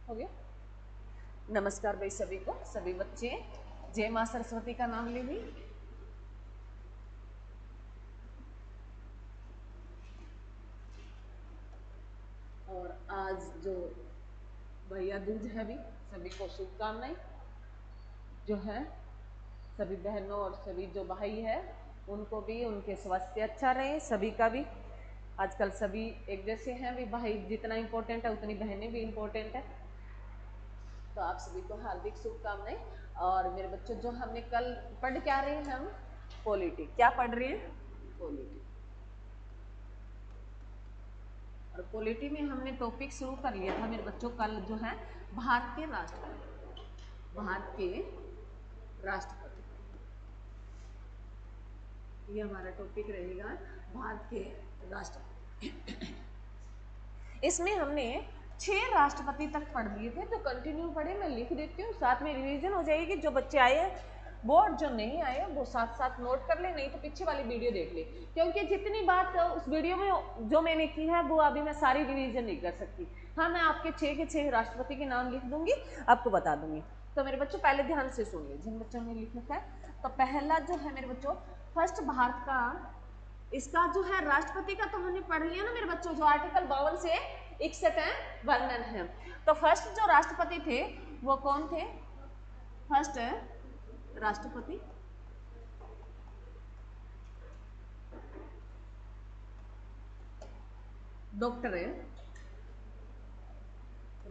हो गया। नमस्कार भाई सभी को, सभी बच्चे जय मां सरस्वती का नाम ले ली। और आज जो भैया दूज है भी सभी को शुभकामनाएं। जो है सभी बहनों और सभी जो भाई है उनको भी उनके स्वास्थ्य अच्छा रहे, सभी का भी। आजकल सभी एक जैसे हैं भी, भाई जितना इम्पोर्टेंट है उतनी बहनें भी इम्पोर्टेंट है। तो आप सभी को हार्दिक शुभकामनाएं। और मेरे बच्चों जो हमने कल पढ़ क्या रहे हैं, हम पॉलिटी क्या पढ़ रहे हैं, पॉलिटी। और पॉलिटी में हमने टॉपिक शुरू कर लिया था मेरे बच्चों कल, जो है भारत के राष्ट्रपति, भारत के राष्ट्रपति, ये हमारा टॉपिक रहेगा, भारत के राष्ट्रपति। इसमें हमने 6 राष्ट्रपति तक पढ़ लिए थे, तो कंटिन्यू पढ़े, मैं लिख देती हूँ, साथ में रिवीजन हो जाएगी। जो बच्चे आए हैं बोर्ड, जो नहीं आए वो साथ साथ नोट कर ले, नहीं तो पीछे वाली वीडियो देख ले, क्योंकि जितनी बात उस वीडियो में जो मैंने की है वो अभी मैं सारी रिवीजन नहीं कर सकती। हाँ, मैं आपके 6 के 6 राष्ट्रपति के नाम लिख दूंगी, आपको बता दूंगी। तो मेरे बच्चों पहले ध्यान से सुनिए, जिन बच्चों ने लिख रखा है। तो पहला जो है मेरे बच्चों, फर्स्ट भारत का, इसका जो है राष्ट्रपति का तो हमने पढ़ लिया ना मेरे बच्चों, जो आर्टिकल 52 से 61 है वर्णन है। तो फर्स्ट जो राष्ट्रपति थे वो कौन थे, फर्स्ट राष्ट्रपति डॉक्टर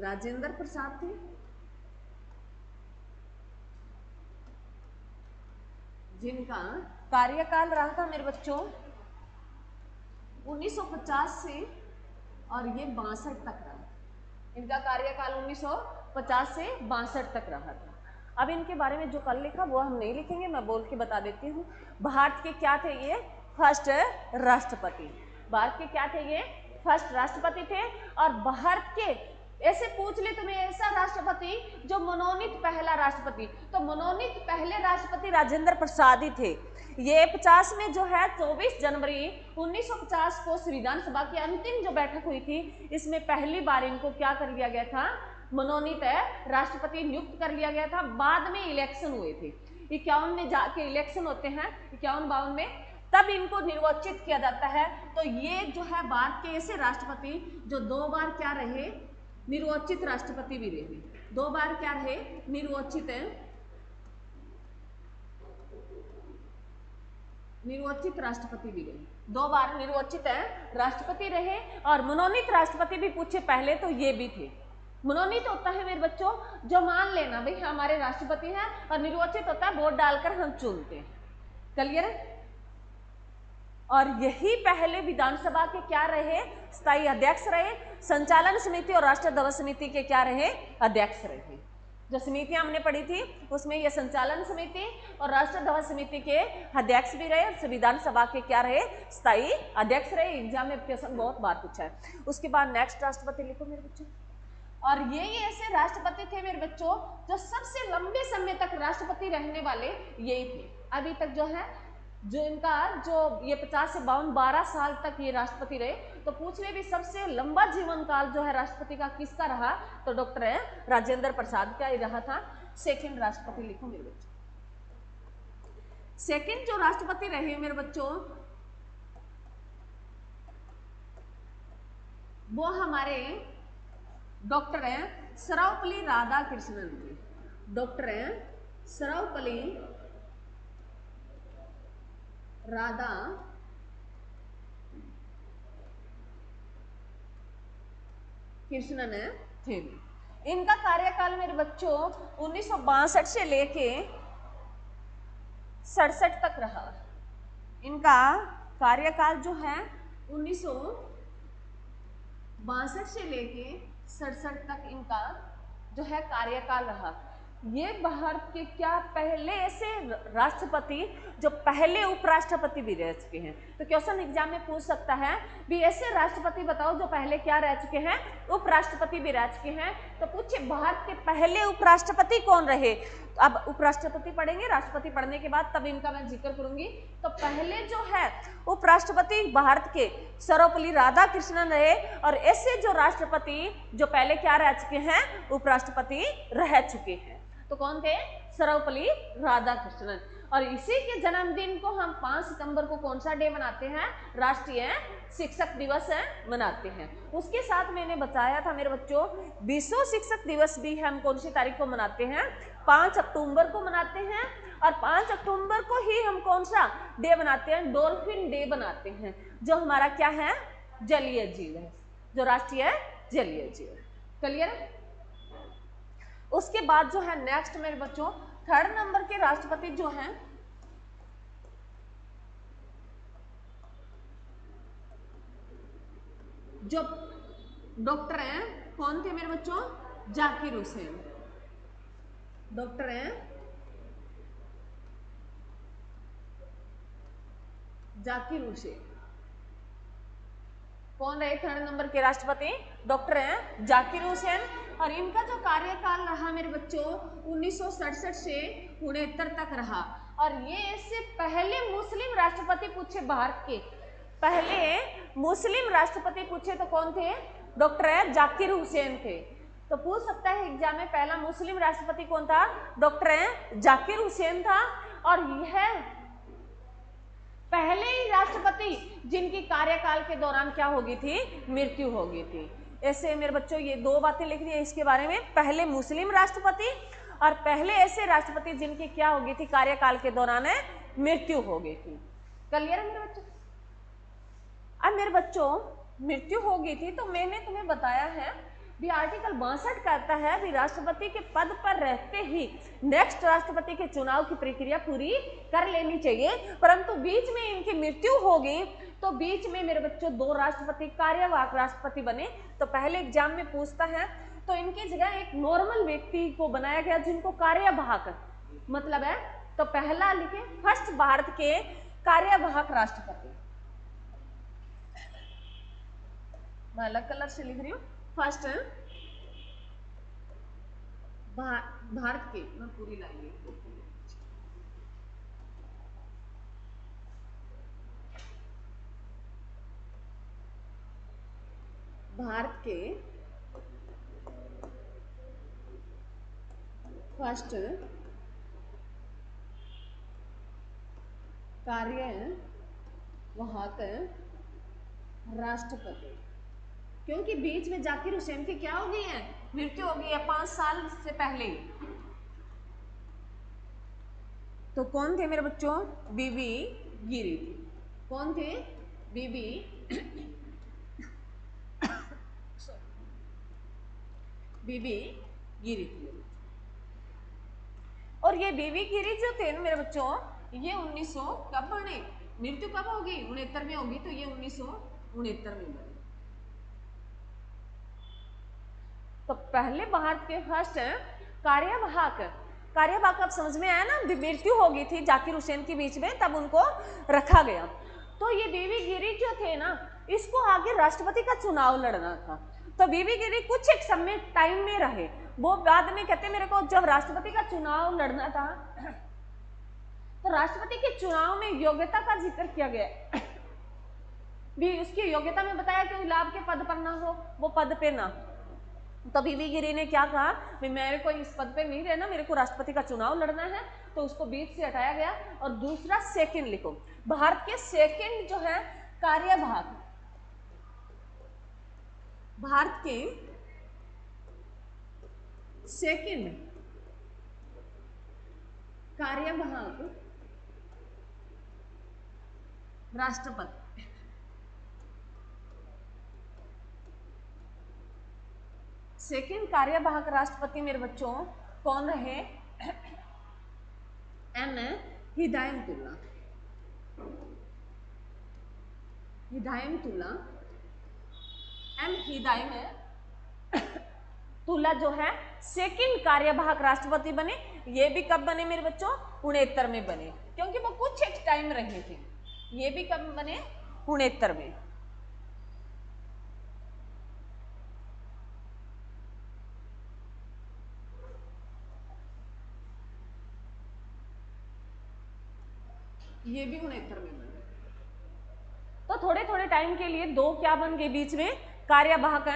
राजेंद्र प्रसाद थे, जिनका कार्यकाल रहा था मेरे बच्चों 1950 से और ये 62 तक रहा। इनका कार्यकाल 1950 से 62 तक रहा था। अब इनके बारे में जो कल लिखा वो हम नहीं लिखेंगे, मैं बोल के बता देती हूँ। भारत के क्या थे ये, फर्स्ट राष्ट्रपति। भारत के क्या थे ये, फर्स्ट राष्ट्रपति थे। और भारत के ऐसे पूछ ले तुम्हें ऐसा राष्ट्रपति जो मनोनीत पहला राष्ट्रपति, तो मनोनीत पहले राष्ट्रपति राजेंद्र प्रसाद ही थे। ये 50 में जो है 24 जनवरी 1950 को संविधान सभा की अंतिम जो बैठक हुई थी, इसमें पहली बार इनको क्या कर लिया गया था, मनोनीत राष्ट्रपति नियुक्त कर लिया गया था। बाद में इलेक्शन हुए थे, 51 में जाके इलेक्शन होते हैं, 51-52 में, तब इनको निर्वाचित किया जाता है। तो ये जो है भारत के ऐसे राष्ट्रपति जो 2 बार क्या रहे, निर्वाचित राष्ट्रपति भी रहे, 2 बार क्या रहे, निर्वाचित राष्ट्रपति भी रहे, 2 बार निर्वाचित राष्ट्रपति रहे। और मनोनीत राष्ट्रपति भी पूछे पहले तो ये भी थे। मनोनीत होता है मेरे बच्चों जो मान लेना भाई हमारे राष्ट्रपति हैं, और निर्वाचित होता है वोट डालकर हम चुनते हैं। क्लियर है। और यही पहले विधानसभा के क्या रहे, स्थायी अध्यक्ष रहे, संचालन समिति और राष्ट्रीय ध्वज समिति के क्या रहे, अध्यक्ष रहे। जो समितियां हमने पढ़ी थी उसमें ये संचालन समिति और राष्ट्रीय ध्वज समिति के अध्यक्ष भी रहे, और संविधान सभा के क्या रहे, स्थायी अध्यक्ष रहे। एग्जाम में क्वेश्चन बहुत बार पूछा है। उसके बाद नेक्स्ट राष्ट्रपति लिखो मेरे बच्चों। और ये ऐसे राष्ट्रपति थे मेरे बच्चों जो सबसे लंबे समय तक राष्ट्रपति रहने वाले यही थे अभी तक, जो है जो इनका जो ये 50 से 52 12 साल तक ये राष्ट्रपति रहे। तो पूछ रहे भी सबसे लंबा जीवन काल जो है राष्ट्रपति का किसका रहा, तो डॉक्टर राजेंद्र प्रसाद का ही रहा था। सेकंड राष्ट्रपति लिखो मेरे बच्चों। सेकंड जो राष्ट्रपति रहे मेरे बच्चों वो हमारे डॉक्टर सर्वपल्ली राधाकृष्णन जी। डॉक्टर सर्वपल्ली राधा कृष्णन थे। इनका कार्यकाल मेरे बच्चों 1962 से लेके 67 तक रहा। इनका कार्यकाल जो है 1962 से लेके 67 तक इनका जो है कार्यकाल रहा। ये भारत के क्या पहले ऐसे राष्ट्रपति जो पहले उपराष्ट्रपति भी रह चुके हैं। तो क्वेश्चन एग्जाम में पूछ सकता है भी ऐसे राष्ट्रपति बताओ जो पहले क्या रह चुके हैं, उपराष्ट्रपति भी रह चुके हैं। तो पूछे भारत के पहले उपराष्ट्रपति कौन रहे। अब उपराष्ट्रपति पढ़ेंगे, राष्ट्रपति पढ़ने के बाद तब इनका मैं जिक्र करूंगी। तो पहले जो है उपराष्ट्रपति भारत के सर्वपल्ली राधाकृष्णन रहे, और ऐसे जो राष्ट्रपति जो पहले क्या रह चुके हैं, उपराष्ट्रपति रह चुके हैं। तो कौन थे, सर्वपल्ली राधाकृष्णन। और इसी के जन्मदिन को हम 5 सितंबर को कौन सा डे मनाते हैं, राष्ट्रीय शिक्षक दिवस मनाते हैं। उसके साथ मैंने बताया था मेरे बच्चों, विश्व शिक्षक दिवस भी हम कौन सी तारीख को मनाते हैं, 5 अक्टूबर को मनाते हैं। और 5 अक्टूबर को ही हम कौन सा डे बनाते हैं, डॉल्फिन डे बनाते हैं, जो हमारा क्या है, जलीय जीव है, जो राष्ट्रीय जलीय जीव है। क्लियर। उसके बाद जो है नेक्स्ट मेरे बच्चों 3rd नंबर के राष्ट्रपति जो हैं, जो डॉक्टर हैं, कौन थे मेरे बच्चों, जाकिर हुसैन। डॉक्टर हैं जाकिर हुसैन। कौन रहे 3rd नंबर के राष्ट्रपति, डॉक्टर हैं जाकिर हुसैन। और इनका जो कार्यकाल रहा मेरे बच्चों 1967 से 69 तक रहा। और ये ऐसे पहले मुस्लिम राष्ट्रपति पूछे, भारत के पहले मुस्लिम राष्ट्रपति पूछे तो कौन थे, डॉक्टर जाकिर हुसैन थे। तो पूछ सकता है एग्जाम में पहला मुस्लिम राष्ट्रपति कौन था, डॉक्टर जाकिर हुसैन था। और यह पहले ही राष्ट्रपति जिनकी कार्यकाल के दौरान क्या हो गई थी, मृत्यु हो गई थी। ऐसे मेरे बच्चों ये 2 बातें लिख दी है इसके बारे में, पहले मुस्लिम राष्ट्रपति और पहले ऐसे राष्ट्रपति जिनकी क्या हो गई थी, कार्यकाल के दौरान मृत्यु हो गई थी। क्लियर है मेरे बच्चों। अब मेरे बच्चों मृत्यु हो गई थी तो मैंने तुम्हें बताया है भी आर्टिकल 62 कहता है भी राष्ट्रपति के पद पर रहते ही नेक्स्ट राष्ट्रपति के चुनाव की प्रक्रिया पूरी कर लेनी चाहिए। परंतु बीच में इनकी मृत्यु हो गई तो बीच में मेरे बच्चों 2 राष्ट्रपति कार्यवाहक राष्ट्रपति बने। तो पहले एग्जाम में पूछता है तो इनकी जगह एक नॉर्मल व्यक्ति को बनाया गया जिनको कार्यवाहक मतलब है। तो पहला लिखे फर्स्ट भारत के कार्यवाहक राष्ट्रपति, मैं अलग कलर से लिख रही हूँ। फर्स्ट भारत के, मैं पूरी लाइन लिख रही हूँ, भारत के फर्स्ट कार्यवाहक राष्ट्रपति, क्योंकि बीच में जाकिर हुसैन की क्या हो गई है, मृत्यु हो गई है 5 साल से पहले। तो कौन थे मेरे बच्चों, बीबी गिरी थी। कौन थे, बीबी बीबी गिरी थी। और ये बीबी गिरी जो थे मेरे बच्चों, ये 1900 कब बने, मृत्यु कब होगी, 69 में होगी। तो ये 1969 में बने। तो पहले भारत के फर्स्ट कार्यवाहक अब समझ में आया ना, मृत्यु हो गई थी जाकिर हुसैन के बीच में, तब उनको रखा गया। तो ये बीबी गिरी जो थे ना, इसको आगे राष्ट्रपति का चुनाव लड़ना था। तो बीबी गिरी कुछ एक समय टाइम में रहे, वो बाद में कहते मेरे को जब राष्ट्रपति का चुनाव लड़ना था तो राष्ट्रपति के चुनाव में योग्यता का जिक्र किया गया भी, उसकी योग्यता में बताया कि लाभ के पद पर ना हो, वो पद पे ना। तो बीबी गिरी ने क्या कहा, मेरे को इस पद पे नहीं रहना, मेरे को राष्ट्रपति का चुनाव लड़ना है। तो उसको बीच से हटाया गया। और दूसरा सेकंड लिखो, भारत के सेकंड जो है कार्यवाहक, भारत के सेकंड कार्यवाहक राष्ट्रपति, सेकंड कार्यवाहक राष्ट्रपति मेरे बच्चों कौन रहे, एम हिदायतुल्लाह। एम हिदायतुल्लाह जो है सेकंड कार्यवाहक राष्ट्रपति बने। ये भी कब बने मेरे बच्चों? 69 में बने, क्योंकि वो कुछ एक टाइम रहे थे। ये भी कब बने? 69 में। ये भी 69 में बने। तो थोड़े थोड़े टाइम के लिए दो क्या बन गए बीच में? कार्यवाहक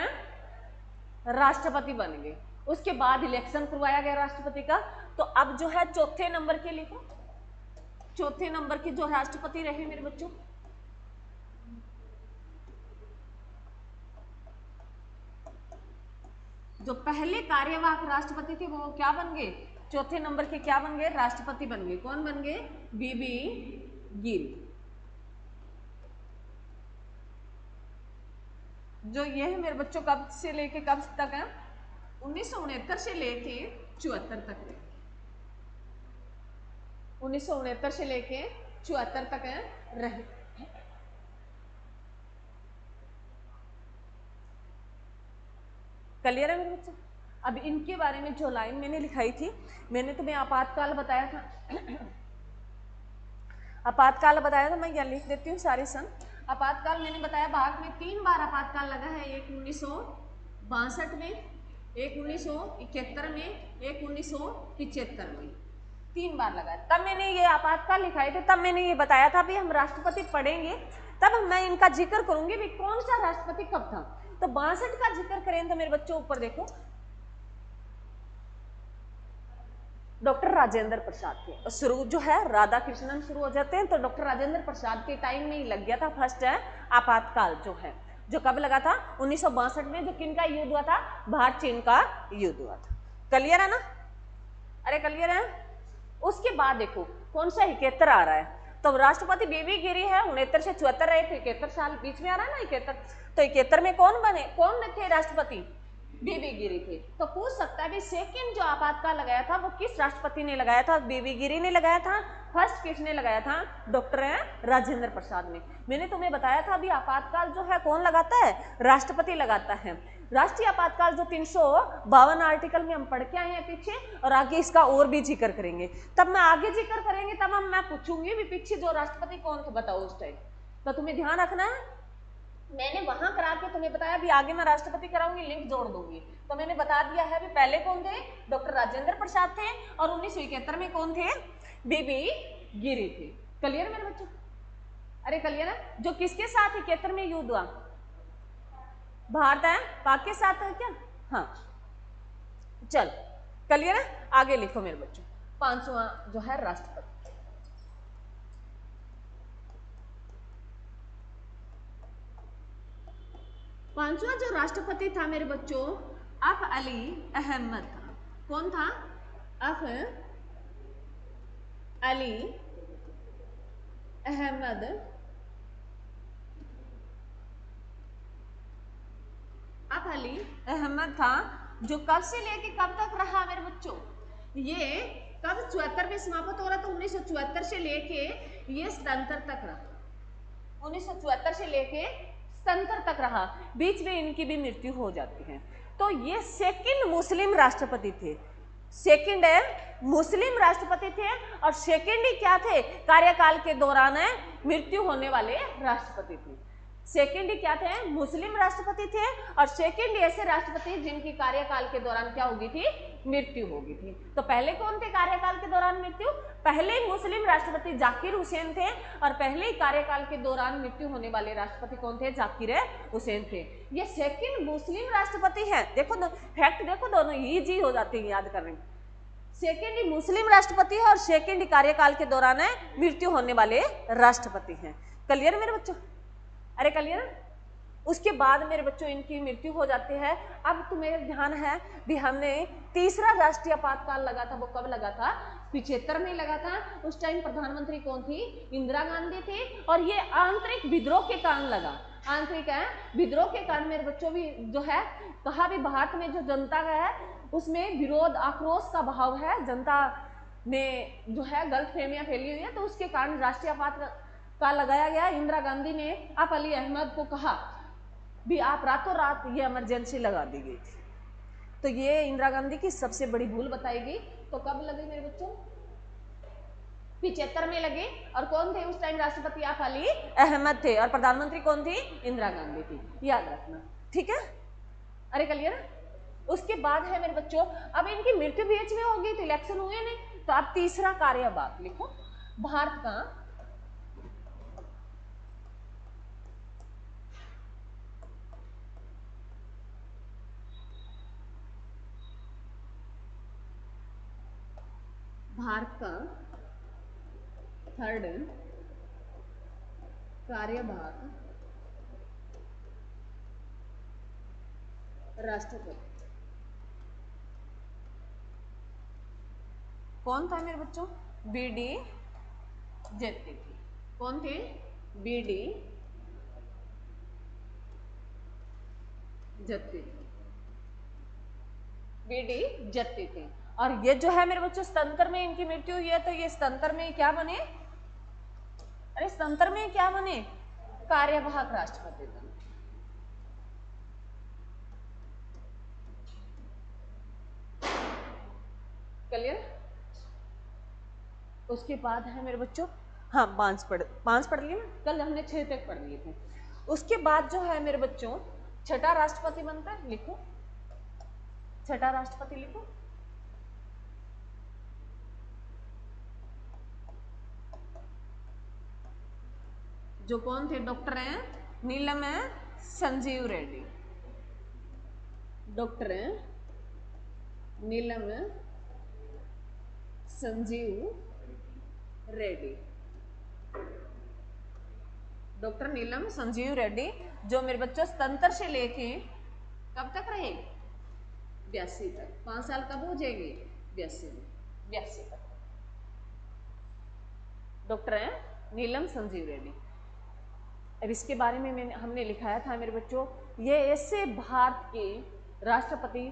राष्ट्रपति बन गए। उसके बाद इलेक्शन करवाया गया राष्ट्रपति का। तो अब जो है चौथे नंबर के लिखो, चौथे नंबर के जो राष्ट्रपति रहे मेरे बच्चों, जो पहले कार्यवाहक राष्ट्रपति थे वो क्या बन गए? चौथे नंबर के क्या बन गए? राष्ट्रपति बन गए। कौन बन गए? बीबी गिल। जो ये है मेरे बच्चों कब से लेके कब तक है? 1969 से लेके 74 तक है। 1969 से लेके 74 तक है रहे। क्लियर है मेरे बच्चों? अब इनके बारे में जो लाइन मैंने लिखाई थी, मैंने तुम्हें आपातकाल बताया था। आपातकाल बताया था, मैं यहाँ लिख देती हूँ सारे सन। आपातकाल मैंने बताया भारत में 3 बार आपातकाल लगा है। एक 1962 में, एक 1971 में, एक 1975 में। 3 बार लगा है। तब मैंने ये आपातकाल लिखाए थे, तब मैंने ये बताया था भी हम राष्ट्रपति पढ़ेंगे तब मैं इनका जिक्र करूंगी भी कौन सा राष्ट्रपति कब था। तो 62 का जिक्र करें तो मेरे बच्चों ऊपर देखो, डॉक्टर राजेंद्र प्रसाद थे। शुरू जो है राधा कृष्णन शुरू हो जाते हैं, तो डॉक्टर राजेंद्र प्रसाद के टाइम में ही लग गया था फर्स्ट है आपातकाल जो है, जो कब लगा था? 1962 में। जो किन का युद्ध हुआ था? भारत चीन का युद्ध हुआ था। क्लियर है ना? अरे क्लियर है? उसके बाद देखो कौन सा 71 आ रहा है। तो राष्ट्रपति बीबी गिरी है, 69 से 74 रहे थे, 71 साल बीच में आ रहा है ना 71। तो 71 में कौन बने? कौन थे राष्ट्रपति? बीबी गिरी थे। तो पूछ सकता है भी सेकंड जो आपातकाल लगाया था वो किस राष्ट्रपति ने लगाया था? बीबी गिरी ने लगाया था। फर्स्ट किसने लगाया था? डॉक्टर राजेंद्र प्रसाद ने। मैंने तुम्हें बताया था अभी आपातकाल जो है कौन लगाता है? राष्ट्रपति लगाता है। राष्ट्रीय आपातकाल जो 352 आर्टिकल में हम पढ़ के आए हैं पीछे, और आगे इसका और भी जिक्र करेंगे। तब मैं आगे जिक्र करेंगे तब मैं पूछूंगी भी पीछे जो राष्ट्रपति कौन थे बताओ उस टाइम। तो तुम्हें ध्यान रखना है, मैंने वहां करा के तुम्हें बताया भी आगे मैं राष्ट्रपति कराऊंगी, लिंक जोड़ दूंगी। तो मैंने बता दिया है भी पहले कौन थे? डॉक्टर राजेंद्र प्रसाद थे, और 1971 में कौन थे? बीबी गिरी थे। क्लियर मेरे बच्चों? अरे क्लियर है? जो किसके साथ 71 में युद्ध हुआ? भारत है पाक के साथ है क्या? हाँ चल क्लियर है? आगे लिखो मेरे बच्चों, 5वां जो है राष्ट्रपति। पांचवा जो राष्ट्रपति था मेरे बच्चों, अफ अली अहमद था। कौन था? अफ अली अहमद। अफ अली अहमद था, जो कब से लेके कब तक रहा मेरे बच्चों? ये कब 74 में समाप्त हो रहा था? 1974 से लेके ये 77 तक रहा। 1974 से लेके 77 तक रहा। बीच में इनकी भी मृत्यु हो जाती है। तो ये सेकंड मुस्लिम राष्ट्रपति थे। सेकंड है मुस्लिम राष्ट्रपति थे, और सेकंड ही क्या थे? कार्यकाल के दौरान है मृत्यु होने वाले राष्ट्रपति थे। सेकंड ही क्या थे? मुस्लिम राष्ट्रपति थे, और सेकंड ऐसे राष्ट्रपति जिनकी कार्यकाल के दौरान क्या होगी थी? मृत्यु होगी थी। तो पहले कौन थे कार्यकाल के दौरान मृत्यु? पहले मुस्लिम राष्ट्रपति जाकिर हुसैन थे, और पहले ही कार्यकाल के दौरान मृत्यु होने वाले राष्ट्रपति कौन थे? जाकिर हुसैन थे। ये सेकंड मुस्लिम राष्ट्रपति हैं। देखो फैक्ट देखो, दोनों इजी हो जाते हैं याद करने में। सेकंड ही मुस्लिम राष्ट्रपति है, और सेकंड ही कार्यकाल के दौरान है मृत्यु होने वाले राष्ट्रपति हैं। क्लियर मेरे बच्चों? अरे क्लियर? उसके बाद मेरे बच्चों इनकी मृत्यु हो जाती है। अब तुम्हें ध्यान है भी हमने तीसरा राष्ट्रीय आपातकाल लगा था, वो कब लगा था? 75 में लगा था। उस टाइम प्रधानमंत्री कौन थी? इंदिरा गांधी थी, और ये आंतरिक विद्रोह के कारण लगा। आंतरिक है विद्रोह के कारण मेरे बच्चों भी जो है कहा भी भारत में जो जनता का है उसमें विरोध आक्रोश का भाव है, जनता में जो है गलतफहमियां फैली हुई है, तो उसके कारण राष्ट्रीय आपातकाल लगाया गया। इंदिरा गांधी ने अफ अली अहमद को कहा भी आप रातों रात ये इमरजेंसी लगा दी गई थी। तो ये इंदिरा गांधी की सबसे बड़ी भूल बताएगी। तो कब लगे मेरे बच्चों? 75 में लगे। और कौन थे उस टाइम राष्ट्रपति? आप अली अहमद थे। और प्रधानमंत्री कौन थी? इंदिरा गांधी थी, याद रखना, ठीक है। अरे क्लियर? उसके बाद है मेरे बच्चों, अब इनकी मृत्यु बीच में होगी तो इलेक्शन हुए नहीं, तो आप तीसरा कार्यभाग लिखो। भारत का थर्ड कार्यभाग राष्ट्रपति कौन था मेरे बच्चों? बी.डी. जत्ती थे। कौन थे? बी.डी. जत्ती थे। बी.डी. जत्ती थे। और ये जो है मेरे बच्चों स्तंत्र में इनकी मृत्यु हुई है, तो ये स्तंत्र में क्या बने? अरे स्तंत्र में क्या बने? कार्यवाहक राष्ट्रपति बने। क्लियर? उसके बाद है मेरे बच्चों, हाँ पांच पढ़ लिए ना, कल हमने 6 तक पढ़ लिए थे। उसके बाद जो है मेरे बच्चों छठा राष्ट्रपति बनता है, लिखो छठा राष्ट्रपति लिखो। जो कौन थे? डॉक्टर हैं नीलम संजीव रेड्डी। डॉक्टर नीलम संजीव रेड्डी। डॉक्टर नीलम संजीव रेड्डी जो मेरे बच्चों स्तंत्र से लेके कब तक रहे? 82 तक। 5 साल कब हो जाएंगे? 82 तक। डॉक्टर नीलम संजीव रेड्डी। अब इसके बारे में हमने लिखाया था मेरे बच्चों, ये ऐसे भारत के राष्ट्रपति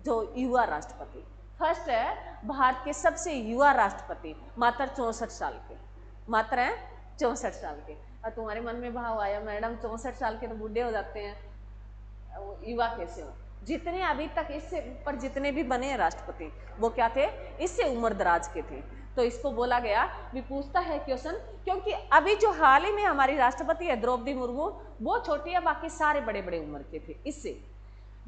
जो युवा राष्ट्रपति, फर्स्ट है भारत के सबसे युवा राष्ट्रपति, मात्र 64 साल के, मात्र 64 साल के। और तुम्हारे मन में भाव आया मैडम 64 साल के तो बूढ़े हो जाते हैं, युवा कैसे हो? जितने अभी तक इससे ऊपर जितने भी बने राष्ट्रपति वो क्या थे? इससे उम्र दराज के थे। तो इसको बोला गया भी पूछता है क्वेश्चन, क्योंकि अभी जो हाल ही में हमारी राष्ट्रपति है द्रौपदी मुर्मू, वो छोटी है, बाकी सारे बड़े बड़े उम्र के थे। इससे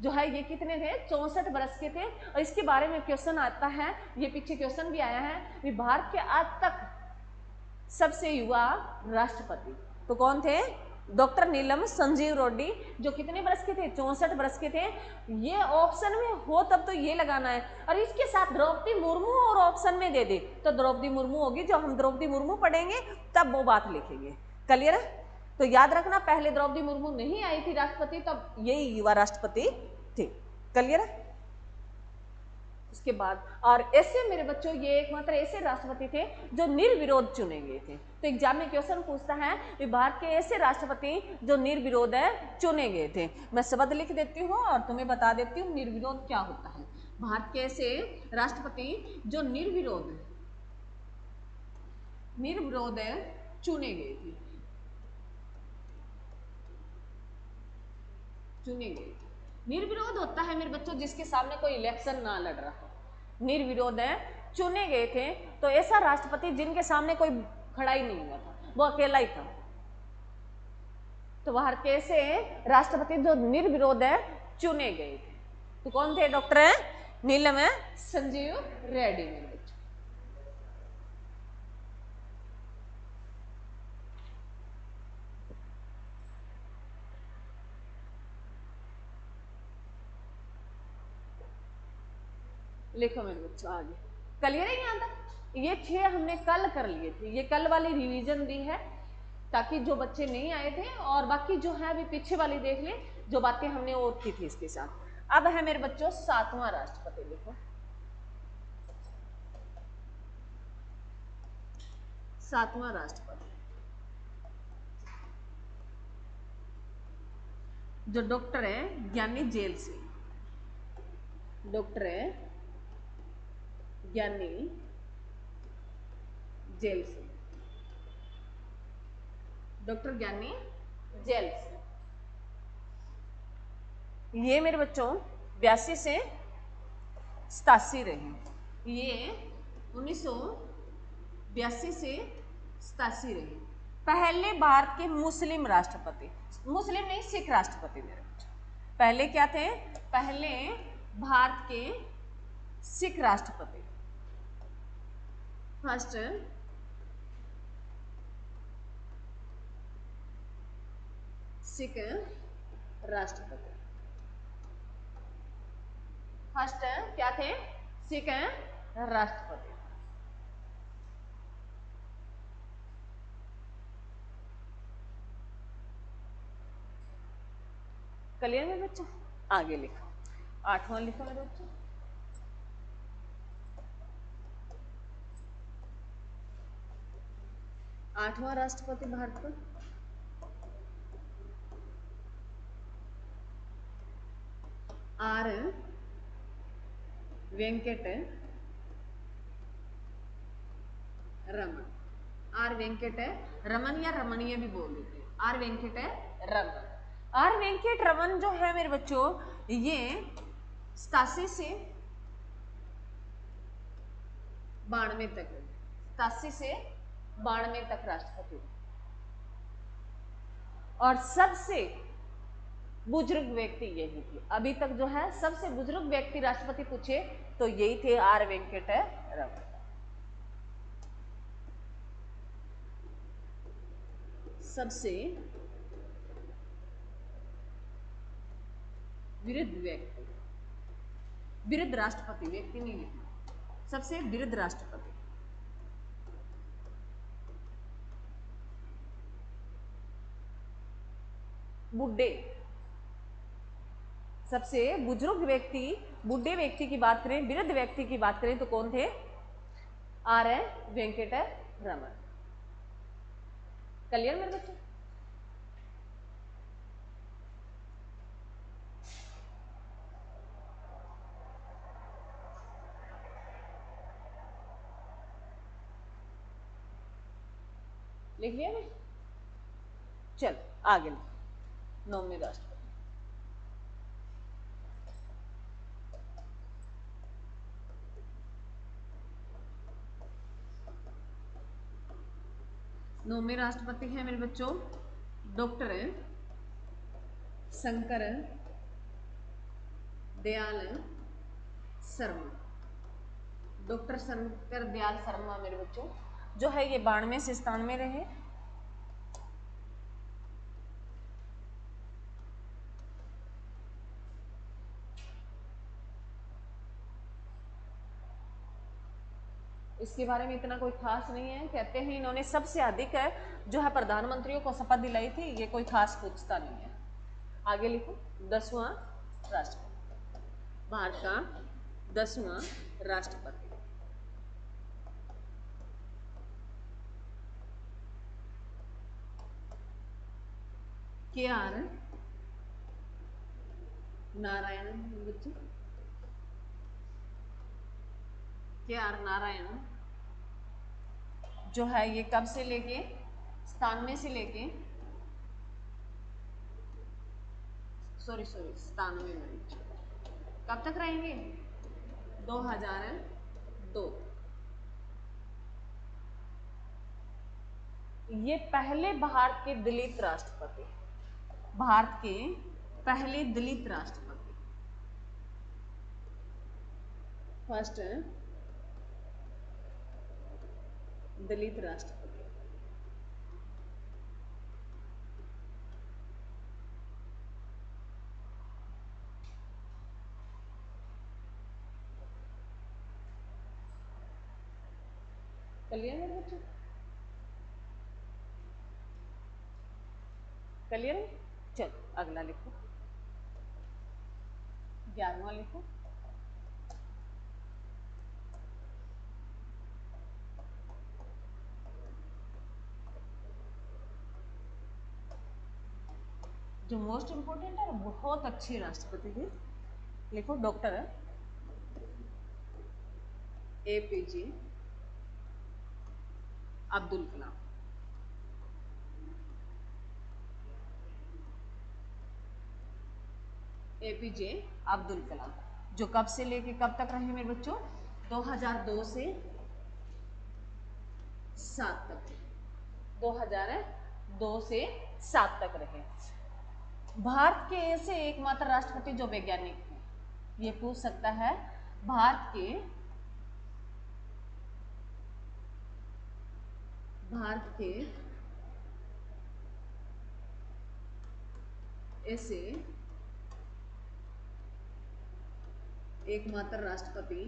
जो है ये कितने थे? 64 बरस के थे। और इसके बारे में क्वेश्चन आता है, ये पीछे क्वेश्चन भी आया है कि भारत के आज तक सबसे युवा राष्ट्रपति तो कौन थे? डॉक्टर नीलम संजीव रेड्डी, जो कितने बरस के थे? 64 बरस के थे। ये ऑप्शन में हो तब तो ये लगाना है, और इसके साथ द्रौपदी मुर्मू और ऑप्शन में दे दे तो द्रौपदी मुर्मू होगी। जो हम द्रौपदी मुर्मू पढ़ेंगे तब वो बात लिखेंगे। क्लियर है? तो याद रखना पहले द्रौपदी मुर्मू नहीं आई थी राष्ट्रपति, तब यही युवा राष्ट्रपति थे। क्लियर है? उसके बाद और ऐसे मेरे बच्चों ये एकमात्र ऐसे राष्ट्रपति थे जो निर्विरोध चुने गए थे। तो एग्जाम में क्वेश्चन पूछता है कि भारत के ऐसे राष्ट्रपति जो निर्विरोध चुने गए थे। मैं शब्द लिख देती हूँ और तुम्हें बता देती हूँ निर्विरोध क्या होता है। भारत के ऐसे राष्ट्रपति जो निर्विरोध चुने गए थे, निर्विरोध होता है मेरे बच्चों जिसके सामने कोई इलेक्शन ना लड़ रहा हो। निर्विरोध चुने गए थे, तो ऐसा राष्ट्रपति जिनके सामने कोई खड़ा ही नहीं हुआ था, वो अकेला ही था। तो बाहर कैसे राष्ट्रपति जो निर्विरोध चुने गए थे, तो कौन थे? डॉक्टर नीलम संजीव रेड्डी मेरे बच्चों। लिखो मेरे बच्चों आगे। क्लियर है यहाँ तक? ये 6 हमने कल कर लिए थे, ये कल वाली रिवीजन दी है ताकि जो बच्चे नहीं आए थे, और बाकी जो है अभी पीछे वाली देख ले जो बातें हमने और की थी इसके साथ। अब है मेरे बच्चों 7वां राष्ट्रपति। लिखो 7वां राष्ट्रपति जो डॉक्टर ज्ञानी जेल सिंह। डॉक्टर ज्ञानी जेल सिंह। डॉक्टर ज्ञानी जेल सिंह, ये मेरे बच्चों 82 से 87 रहे। ये 1982 से 87 रहे। पहले भारत के मुस्लिम राष्ट्रपति, मुस्लिम नहीं सिख राष्ट्रपति मेरे बच्चे। पहले क्या थे? पहले भारत के सिख राष्ट्रपति, फर्स्ट सिख राष्ट्रपति। फर्स्ट क्या थे? सिख राष्ट्रपति। क्लियर है बच्चों? आगे लिखो, 8वां लिखो मेरे बच्चों। आठवां राष्ट्रपति भारत का आर वेंकट रमन। आर वेंकट रमन या रमणीय भी बोल देते हैं। आर वेंकट रमन। आर वेंकट रमन जो है मेरे बच्चों, ये 87 से 92 तक, 87 से 92 तक राष्ट्रपति। और सबसे बुजुर्ग व्यक्ति यही थे। अभी तक जो है सबसे बुजुर्ग व्यक्ति राष्ट्रपति पूछे तो यही थे, आर वेंकट रमन। सबसे वृद्ध व्यक्ति, वृद्ध राष्ट्रपति, व्यक्ति नहीं लिखना, सबसे वृद्ध राष्ट्रपति। बुड्ढे, सबसे बुजुर्ग व्यक्ति, बुढ़े व्यक्ति की बात करें, वृद्ध व्यक्ति की बात करें तो कौन थे? आर वेंकट रमन। क्लियर मेरे बच्चों? लिख लिया मैं? चल आगे लिखो, 9वें राष्ट्रपति। नौवें राष्ट्रपति हैं मेरे बच्चों डॉक्टर शंकर दयाल शर्मा। डॉक्टर शंकर दयाल शर्मा मेरे बच्चों जो है ये 92 से 97 रहे। इसके बारे में इतना कोई खास नहीं है। कहते हैं इन्होंने सबसे अधिक जो है प्रधानमंत्रियों को शपथ दिलाई थी। ये कोई खास पूछता नहीं है। आगे लिखो, 10वां राष्ट्रपति, भारत का 10वां राष्ट्रपति। के आर नारायण बच्चे। के आर नारायण जो है ये कब से लेके 97 से लेके 97 में कब तक रहेंगे? 2002। ये पहले भारत के दलित राष्ट्रपति, भारत के पहले दलित राष्ट्रपति, फर्स्ट दलित राष्ट्रपति। क्लियर है बच्चों? क्लियर है? चलो अगला लिखो, 11वां लिखो। जो मोस्ट इंपोर्टेंट है, बहुत अच्छे राष्ट्रपति थे। लिखो, doctor APJ Abdul Kalam. APJ Abdul Kalam जो कब से लेके कब तक रहे मेरे बच्चों, 2002 से 7 तक, 2002 से 7 तक रहे। भारत के ऐसे एकमात्र राष्ट्रपति जो वैज्ञानिक थे, ये पूछ सकता है, भारत के ऐसे एकमात्र राष्ट्रपति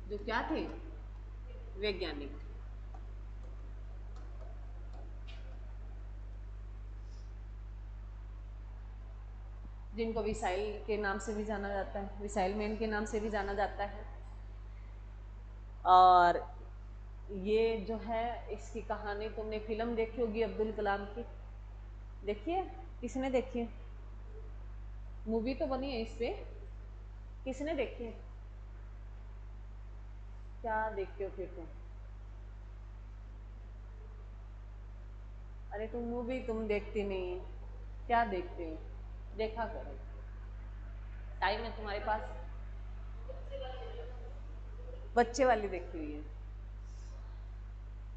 जो क्या थे, वैज्ञानिक थे। जिनको मिसाइल के नाम से भी जाना जाता है, मिसाइल मैन के नाम से भी जाना जाता है। और ये जो है, इसकी कहानी तुमने फिल्म देखी होगी अब्दुल कलाम की, देखिए, किसने देखी है? मूवी तो बनी है इस पे, किसने देखी है? क्या देखते हो फिर तुम? अरे तुम मूवी तुम देखती नहीं, क्या देखते हो? देखा करो, टाइम है तुम्हारे पास। बच्चे वाली देखी हुई है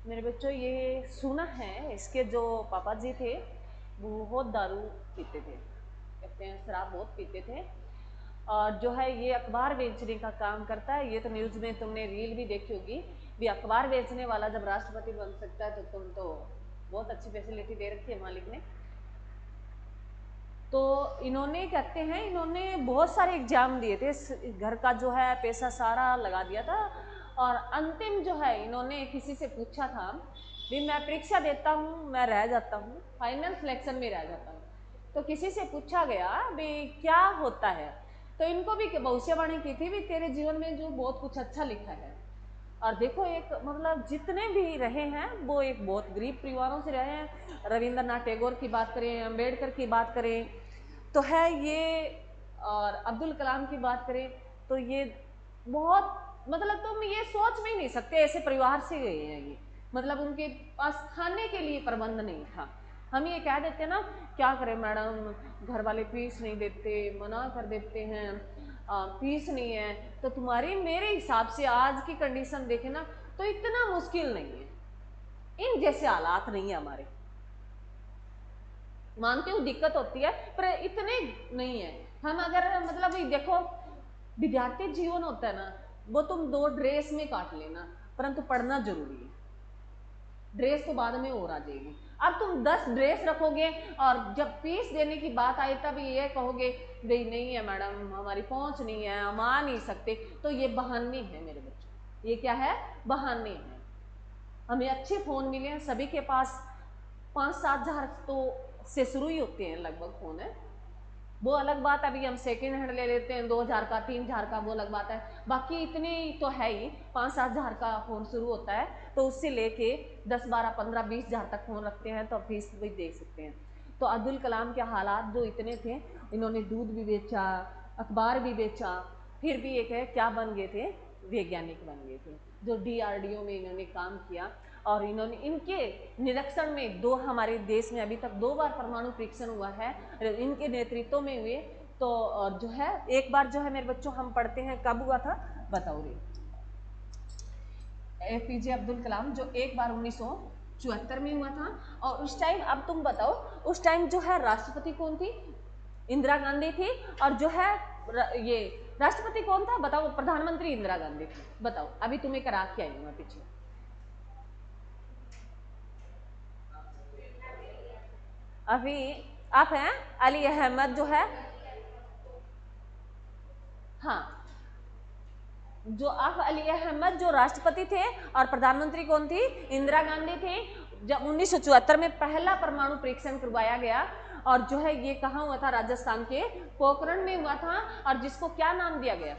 मेरे बच्चों। ये सुना है, इसके जो पापा जी थे वो बहुत दारू पीते थे, कहते हैं शराब बहुत पीते थे। और जो है ये अखबार बेचने का काम करता है। ये तो न्यूज़ में तुमने रील भी देखी होगी, भी अखबार बेचने वाला जब राष्ट्रपति बन सकता है तो तुम तो बहुत अच्छी फैसिलिटी दे रखी है मालिक ने। तो इन्होंने कहते हैं, इन्होंने बहुत सारे एग्जाम दिए थे, घर का जो है पैसा सारा लगा दिया था। और अंतिम जो है, इन्होंने किसी से पूछा था भी मैं परीक्षा देता हूँ, मैं रह जाता हूँ, फाइनल सिलेक्शन में रह जाता हूँ, तो किसी से पूछा गया भी क्या होता है, तो इनको भी भविष्यवाणी की थी भी तेरे जीवन में जो बहुत कुछ अच्छा लिखा है। और देखो, एक मतलब जितने भी रहे हैं वो एक बहुत गरीब परिवारों से रहे हैं। रविंद्रनाथ टैगोर की बात करें, अम्बेडकर की बात करें तो है ये, और अब्दुल कलाम की बात करें तो ये बहुत, मतलब तुम ये सोच भी नहीं सकते ऐसे परिवार से गए हैं ये। मतलब उनके पास खाने के लिए प्रबंध नहीं था। हम ये कह देते ना, क्या करें मैडम, घर वाले फीस नहीं देते, मना कर देते हैं, फीस नहीं है। तो तुम्हारी मेरे हिसाब से आज की कंडीशन देखे ना तो इतना मुश्किल नहीं है, इन जैसे हालात नहीं है हमारे। मानती हूँ दिक्कत होती है पर इतने नहीं है। हम अगर मतलब देखो, विद्यार्थी जीवन होता है ना, वो तुम 2 ड्रेस में काट लेना, परंतु पढ़ना जरूरी है। ड्रेस तो बाद में और आ जाएगी। अब तुम 10 ड्रेस रखोगे और जब फीस देने की बात आए तब ये कहोगे भाई नहीं है मैडम, हमारी पहुंच नहीं है, हम आ नहीं सकते, तो ये बहाने है मेरे बच्चों। ये क्या है? बहाने हैं। हमें अच्छे फ़ोन मिले हैं, सभी के पास 5-7 हज़ार तो से शुरू ही होते हैं लगभग फ़ोन है, वो अलग बात। अभी हम सेकेंड हैंड ले लेते हैं 2,000 का, 3,000 का, वो अलग बात है। बाकी इतने तो है ही, 5-7 हज़ार का फ़ोन शुरू होता है, तो उससे लेके 10, 12, 15, 20 हज़ार तक फ़ोन रखते हैं, तो आप फीस भी देख सकते हैं। तो अब्दुल कलाम के हालात जो इतने थे, इन्होंने दूध भी बेचा, अखबार भी बेचा, फिर भी एक है क्या बन गए थे, वैज्ञानिक बन गए थे, जो DRDO में इन्होंने काम किया। और इन्होंने इनके निरीक्षण में हमारे देश में अभी तक 2 बार परमाणु परीक्षण हुआ है, इनके नेतृत्व में हुए। तो जो है एक बार जो है मेरे बच्चों हम पढ़ते हैं कब हुआ था, बताओ रे। APJ अब्दुल कलाम जो एक बार 1974 में हुआ था। और उस टाइम, अब तुम बताओ, उस टाइम जो है राष्ट्रपति कौन थी? इंदिरा गांधी थी। और जो है ये राष्ट्रपति कौन था बताओ? प्रधानमंत्री इंदिरा गांधी थी। बताओ, अभी तुम्हें करा के आई हूँ पीछे। अभी आप हैं अली अहमद जो है, हाँ, जो आप अली अहमद जो राष्ट्रपति थे, और प्रधानमंत्री कौन थी? इंदिरा गांधी थी। जब 1974 में पहला परमाणु परीक्षण करवाया गया, और जो है ये कहाँ हुआ था? राजस्थान के पोखरण में हुआ था। और जिसको क्या नाम दिया गया?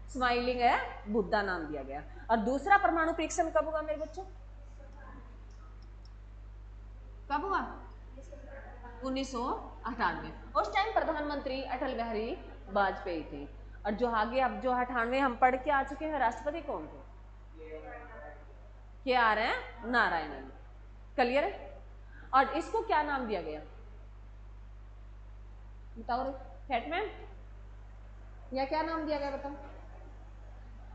स्माइलिंग है बुद्धा नाम दिया गया। और दूसरा परमाणु परीक्षण कब हुआ मेरे बच्चों? कब हुआ? 1998। उस टाइम प्रधानमंत्री अटल बिहारी वाजपेयी थे। और जो आगे अब जो 98 हम पढ़ के आ चुके हैं, राष्ट्रपति कौन थे? KR नारायणन। क्लियर है? और इसको क्या नाम दिया गया बताओ? फैटमैन। या क्या नाम दिया गया बताओ।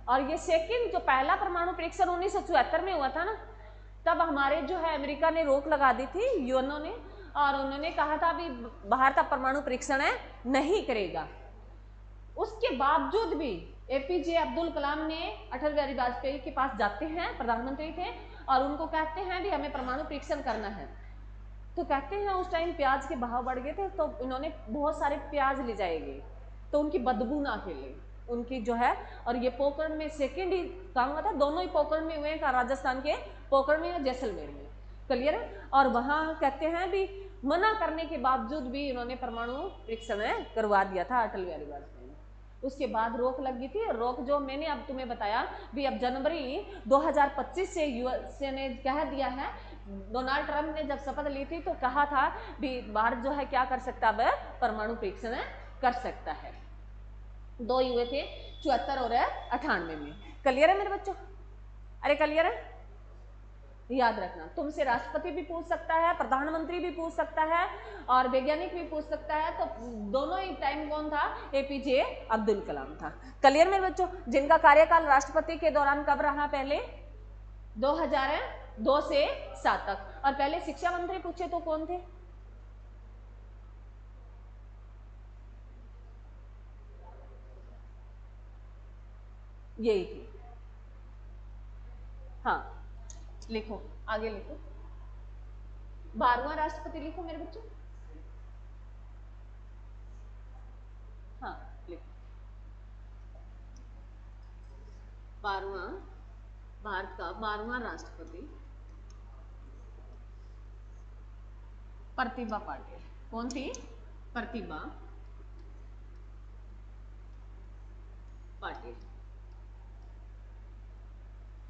और ये सेकंड जो पहला परमाणु परीक्षण 1974 में हुआ था ना, तब हमारे जो है अमेरिका ने रोक लगा दी थी, यूएनओ ने, और उन्होंने कहा था अभी भारत अब परमाणु परीक्षण नहीं करेगा। उसके बावजूद भी एपीजे अब्दुल कलाम ने अटल बिहारी वाजपेयी के पास जाते हैं, प्रधानमंत्री थे, और उनको कहते हैं भी हमें परमाणु परीक्षण करना है। तो कहते हैं उस टाइम प्याज के भाव बढ़ गए थे, तो इन्होंने बहुत सारे प्याज ले जाएंगे तो उनकी बदबू ना फैले उनकी जो है। और ये पोखरण में सेकेंड ही काम हुआ था, दोनों ही पोखरण में हुए हैं, राजस्थान के पोखरण में और जैसलमेर में, क्लियर है। और वहां कहते हैं भी मना करने के बावजूद भी इन्होंने परमाणु परीक्षण करवा दिया था अटल बिहारी वाजपेयी ने। उसके बाद रोक लगी थी, और रोक जो मैंने अब तुम्हें बताया भी अब जनवरी 2025 से यूएसए ने कह दिया है, डोनाल्ड ट्रंप ने जब शपथ ली थी तो कहा था भी भारत जो है क्या कर सकता है, परमाणु परीक्षण कर सकता है। 2 हुए थे 74 और 98 में। क्लियर है मेरे बच्चों? अरे क्लियर है? याद रखना, तुमसे राष्ट्रपति भी पूछ सकता है, प्रधानमंत्री भी पूछ सकता है, और वैज्ञानिक भी पूछ सकता है। तो दोनों ही टाइम कौन था? एपीजे अब्दुल कलाम था। क्लियर मेरे बच्चों? जिनका कार्यकाल राष्ट्रपति के दौरान कब रहा? पहले 2002 से 7 तक। और पहले शिक्षा मंत्री पूछे तो कौन थे? यही थे। हाँ लिखो, आगे लिखो। 12वां राष्ट्रपति लिखो मेरे बच्चों। हाँ लिखो, 12वां भारत का 12वां राष्ट्रपति प्रतिभा पाटिल। कौन थी? प्रतिभा पाटिल।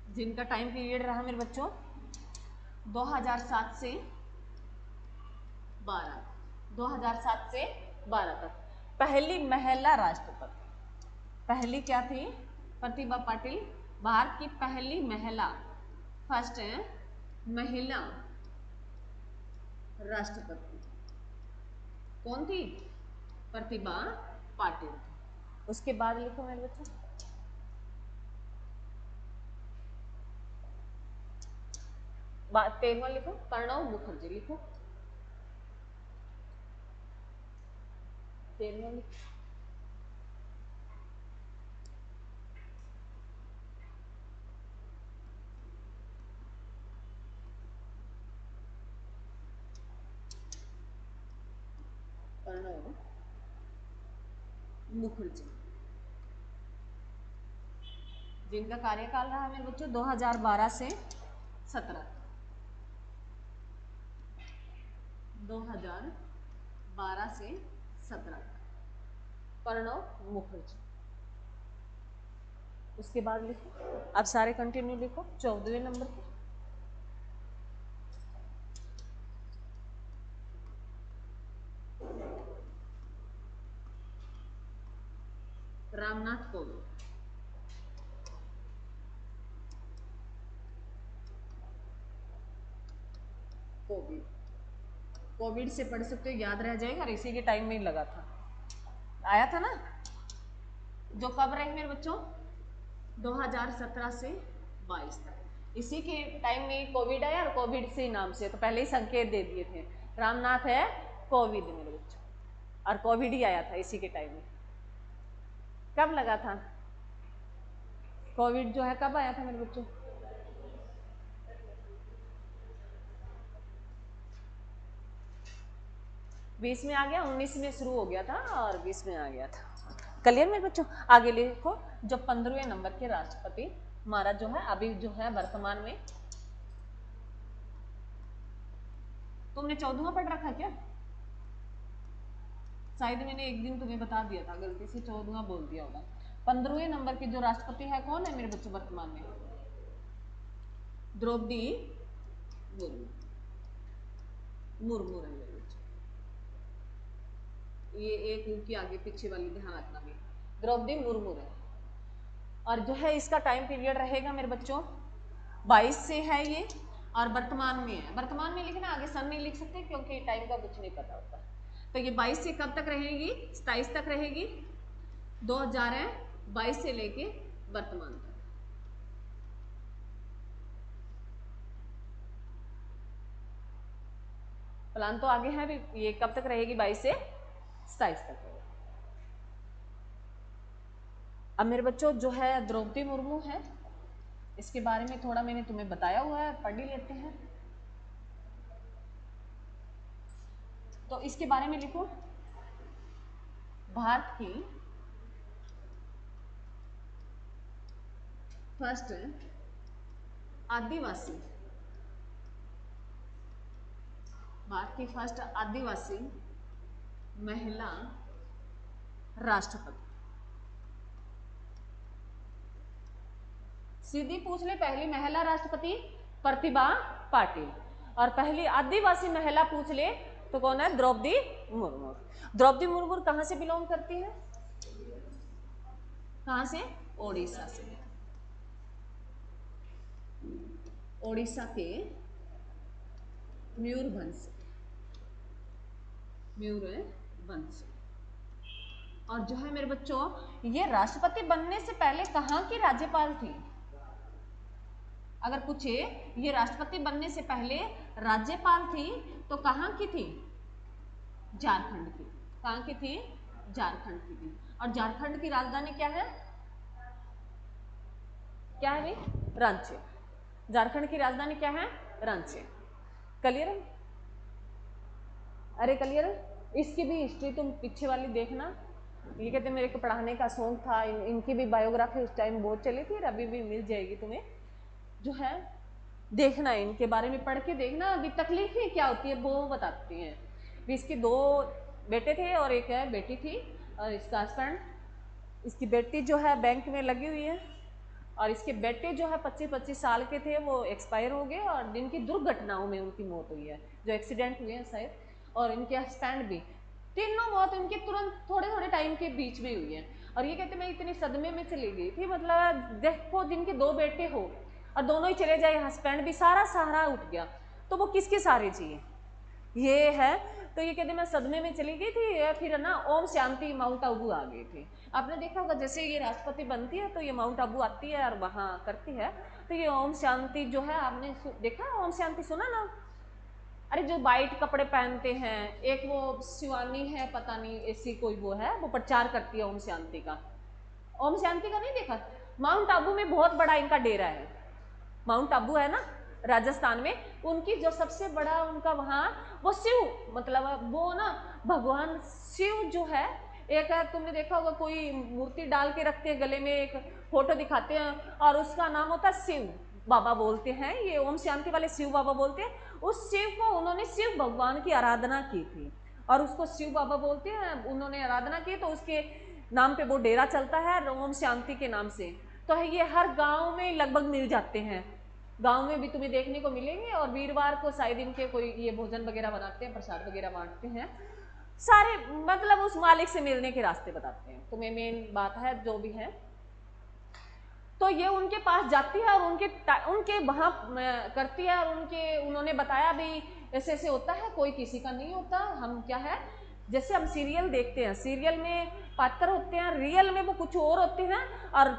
जिनका टाइम पीरियड रहा मेरे बच्चों 2007 से 12, 2007 से 12 तक। पहली महिला राष्ट्रपति, पहली क्या थी? प्रतिभा पाटिल, भारत की पहली महिला, फर्स्ट महिला राष्ट्रपति कौन थी? प्रतिभा पाटिल। उसके बाद लिखो मेरे बच्चों, तेरहवां लिखो, प्रणब मुखर्जी लिखो, 13वां लिखो। प्रणब मुखर्जी, जिनका कार्यकाल रहा मेरे बच्चों 2012 से 17, 2012 से 17, प्रणब मुखर्जी। उसके बाद लिखो, अब सारे कंटिन्यू लिखो। 14वें नंबर पे रामनाथ कोविंद। कोविड, कोविड से पढ़ सकते हो, याद रह जाएगा। इसी के टाइम में ही लगा था, आया था ना, जो कब रहे मेरे बच्चों 2017 से 22 तक। इसी के टाइम में कोविड आया, और कोविड से नाम से तो पहले ही संकेत दे दिए थे, रामनाथ है कोविड मेरे बच्चों, और कोविड ही आया था इसी के टाइम में। कब लगा था कोविड जो है, कब आया था मेरे बच्चों? बीस में आ गया, 19 में शुरू हो गया था और 20 में आ गया था। क्लियर मेरे बच्चों? आगे लिखो, जो 15वें नंबर के राष्ट्रपति हमारा जो है अभी जो है वर्तमान में, तुमने 14वां पढ़ रखा क्या? शायद मैंने एक दिन तुम्हें बता दिया था, गलती से 14वां बोल दिया होगा। 15वें नंबर के जो राष्ट्रपति है कौन है मेरे बच्चों वर्तमान में? द्रौपदी मुर्मू, मुर्मू है मेरे बच्चों। ये एक उनकी आगे पीछे वाली ध्यान रखना भी, द्रौपदी मुर्मू है। और जो है इसका टाइम पीरियड रहेगा मेरे बच्चों 22 से है ये, और वर्तमान में है। वर्तमान में लिखना, आगे सन नहीं लिख सकते क्योंकि टाइम का कुछ नहीं पता होता। तो ये 22 से कब तक रहेगी? 27 तक रहेगी। 2022 से लेके वर्तमान तक। प्लान तो आगे है भी, ये कब तक रहेगी? 22 से 27 तक रहेगी। अब मेरे बच्चों जो है द्रौपदी मुर्मू है, इसके बारे में थोड़ा मैंने तुम्हें बताया हुआ है, पढ़ ही लेते हैं। तो इसके बारे में लिखो, भारत की फर्स्ट आदिवासी, भारत की फर्स्ट आदिवासी महिला राष्ट्रपति। सीधी पूछ ले, पहली महिला राष्ट्रपति प्रतिभा पाटिल, और पहली आदिवासी महिला पूछ ले तो कौन है? द्रौपदी मुर्मू। द्रौपदी मुर्मू कहां से बिलोंग करती है? कहां से? ओडिशा से। ओडिशा के मयूरभंज, मयूरभंज। और जो है मेरे बच्चों, ये राष्ट्रपति बनने से पहले कहाँ की राज्यपाल थी? अगर पूछे ये राष्ट्रपति बनने से पहले राज्यपाल थी तो कहाँ की थी? झारखंड की। कहाँ की थी? झारखंड की थी। और झारखंड की राजधानी क्या है? क्या है भाई? रांची। झारखंड की राजधानी क्या है? रांची। क्लियर है? अरे क्लियर है? इसकी भी हिस्ट्री तुम पीछे वाली देखना। ये कहते मेरे को पढ़ाने का शौक था, इनकी भी बायोग्राफी उस टाइम बहुत चली थी, अभी भी मिल जाएगी तुम्हें, जो है देखना है, इनके बारे में पढ़ के देखना। अभी तकलीफें क्या होती है वो बताती हैं। इसके 2 बेटे थे और एक है बेटी थी, और इसका हस्बैंड, इसकी बेटी जो है बैंक में लगी हुई है, और इसके बेटे जो है 25-25 साल के थे, वो एक्सपायर हो गए, और जिनकी दुर्घटनाओं में उनकी मौत हुई है, जो एक्सीडेंट हुए हैं शायद, और इनके हस्बैंड भी, तीनों मौत इनके तुरंत थोड़े टाइम के बीच में हुई है। और ये कहते मैं इतनी सदमे में चली गई थी, मतलब देखो जिनके 2 बेटे हो और दोनों ही चले जाए, हस्बैंड भी, सारा सहारा उठ गया, तो वो किसके सहारे चाहिए? ये है। तो ये कहते मैं सदमे में चली गई थी, फिर ना ओम शांति माउंट आबू आ गई थी। आपने देखा होगा जैसे ये राष्ट्रपति बनती है तो ये माउंट आबू आती है और वहाँ करती है, तो ये ओम शांति जो है, आपने देखा ओम शांति, सुना ना? अरे जो वाइट कपड़े पहनते हैं, एक वो शिवानी है, पता नहीं ऐसी कोई वो है, वो प्रचार करती है ओम शांति का। ओम शांति का नहीं देखा? माउंट आबू में बहुत बड़ा इनका डेरा है। माउंट आबू है ना राजस्थान में, उनकी जो सबसे बड़ा उनका वहाँ वो शिव, मतलब वो ना भगवान शिव जो है, एक है, तुमने देखा होगा कोई मूर्ति डाल के रखते हैं, गले में एक फोटो दिखाते हैं और उसका नाम होता है शिव बाबा बोलते हैं, ये ओम शांति वाले शिव बाबा बोलते हैं। उस शिव को उन्होंने शिव भगवान की आराधना की थी और उसको शिव बाबा बोलते हैं, उन्होंने आराधना की तो उसके नाम पे वो डेरा चलता है ओम शांति के नाम से। तो ये हर गांव में लगभग मिल जाते हैं, गांव में भी तुम्हें देखने को मिलेंगे, और वीरवार को शायद इनके कोई ये भोजन वगैरह बनाते हैं, प्रसाद वगैरह बांटते हैं, सारे मतलब उस मालिक से मिलने के रास्ते बताते हैं तुम्हें, मेन बात है जो भी है। तो ये उनके पास जाती है और उनके वहाँ करती है, और उन्होंने बताया भी ऐसे ऐसे होता है, कोई किसी का नहीं होता, हम क्या है, जैसे हम सीरियल देखते हैं, सीरियल में पात्र होते हैं, रियल में वो कुछ और होते हैं, और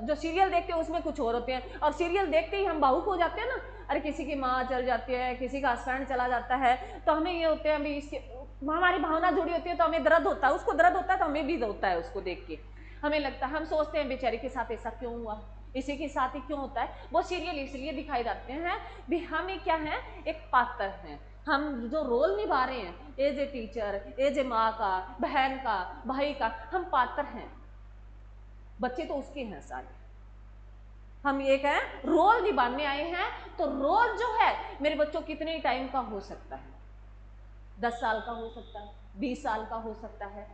जो सीरियल देखते हैं उसमें कुछ और होते हैं, और सीरियल देखते ही हम भावुक हो जाते हैं ना, अरे किसी की माँ चल जाती है, किसी का हस्बैंड चला जाता है, तो हमें ये होते हैं अभी इसके हमारी भावना जुड़ी होती है, तो हमें दर्द होता है, उसको दर्द होता है तो हमें भी होता है, उसको देख के हमें लगता है, हम सोचते हैं बेचारे के साथ ऐसा क्यों हुआ, इसी के साथ ही क्यों होता है। वो सीरियल इसलिए दिखाई जाते हैं भी हमें क्या है, एक पात्र है, हम जो रोल निभा रहे हैं, as a teacher, as a माँ का, बहन का, भाई का, हम पात्र हैं, बच्चे तो उसके हैं सारे, हम एक है रोल निभाने आए हैं। तो रोल जो है मेरे बच्चों कितने टाइम का हो सकता है, 10 साल का हो सकता है, 20 साल का हो सकता है,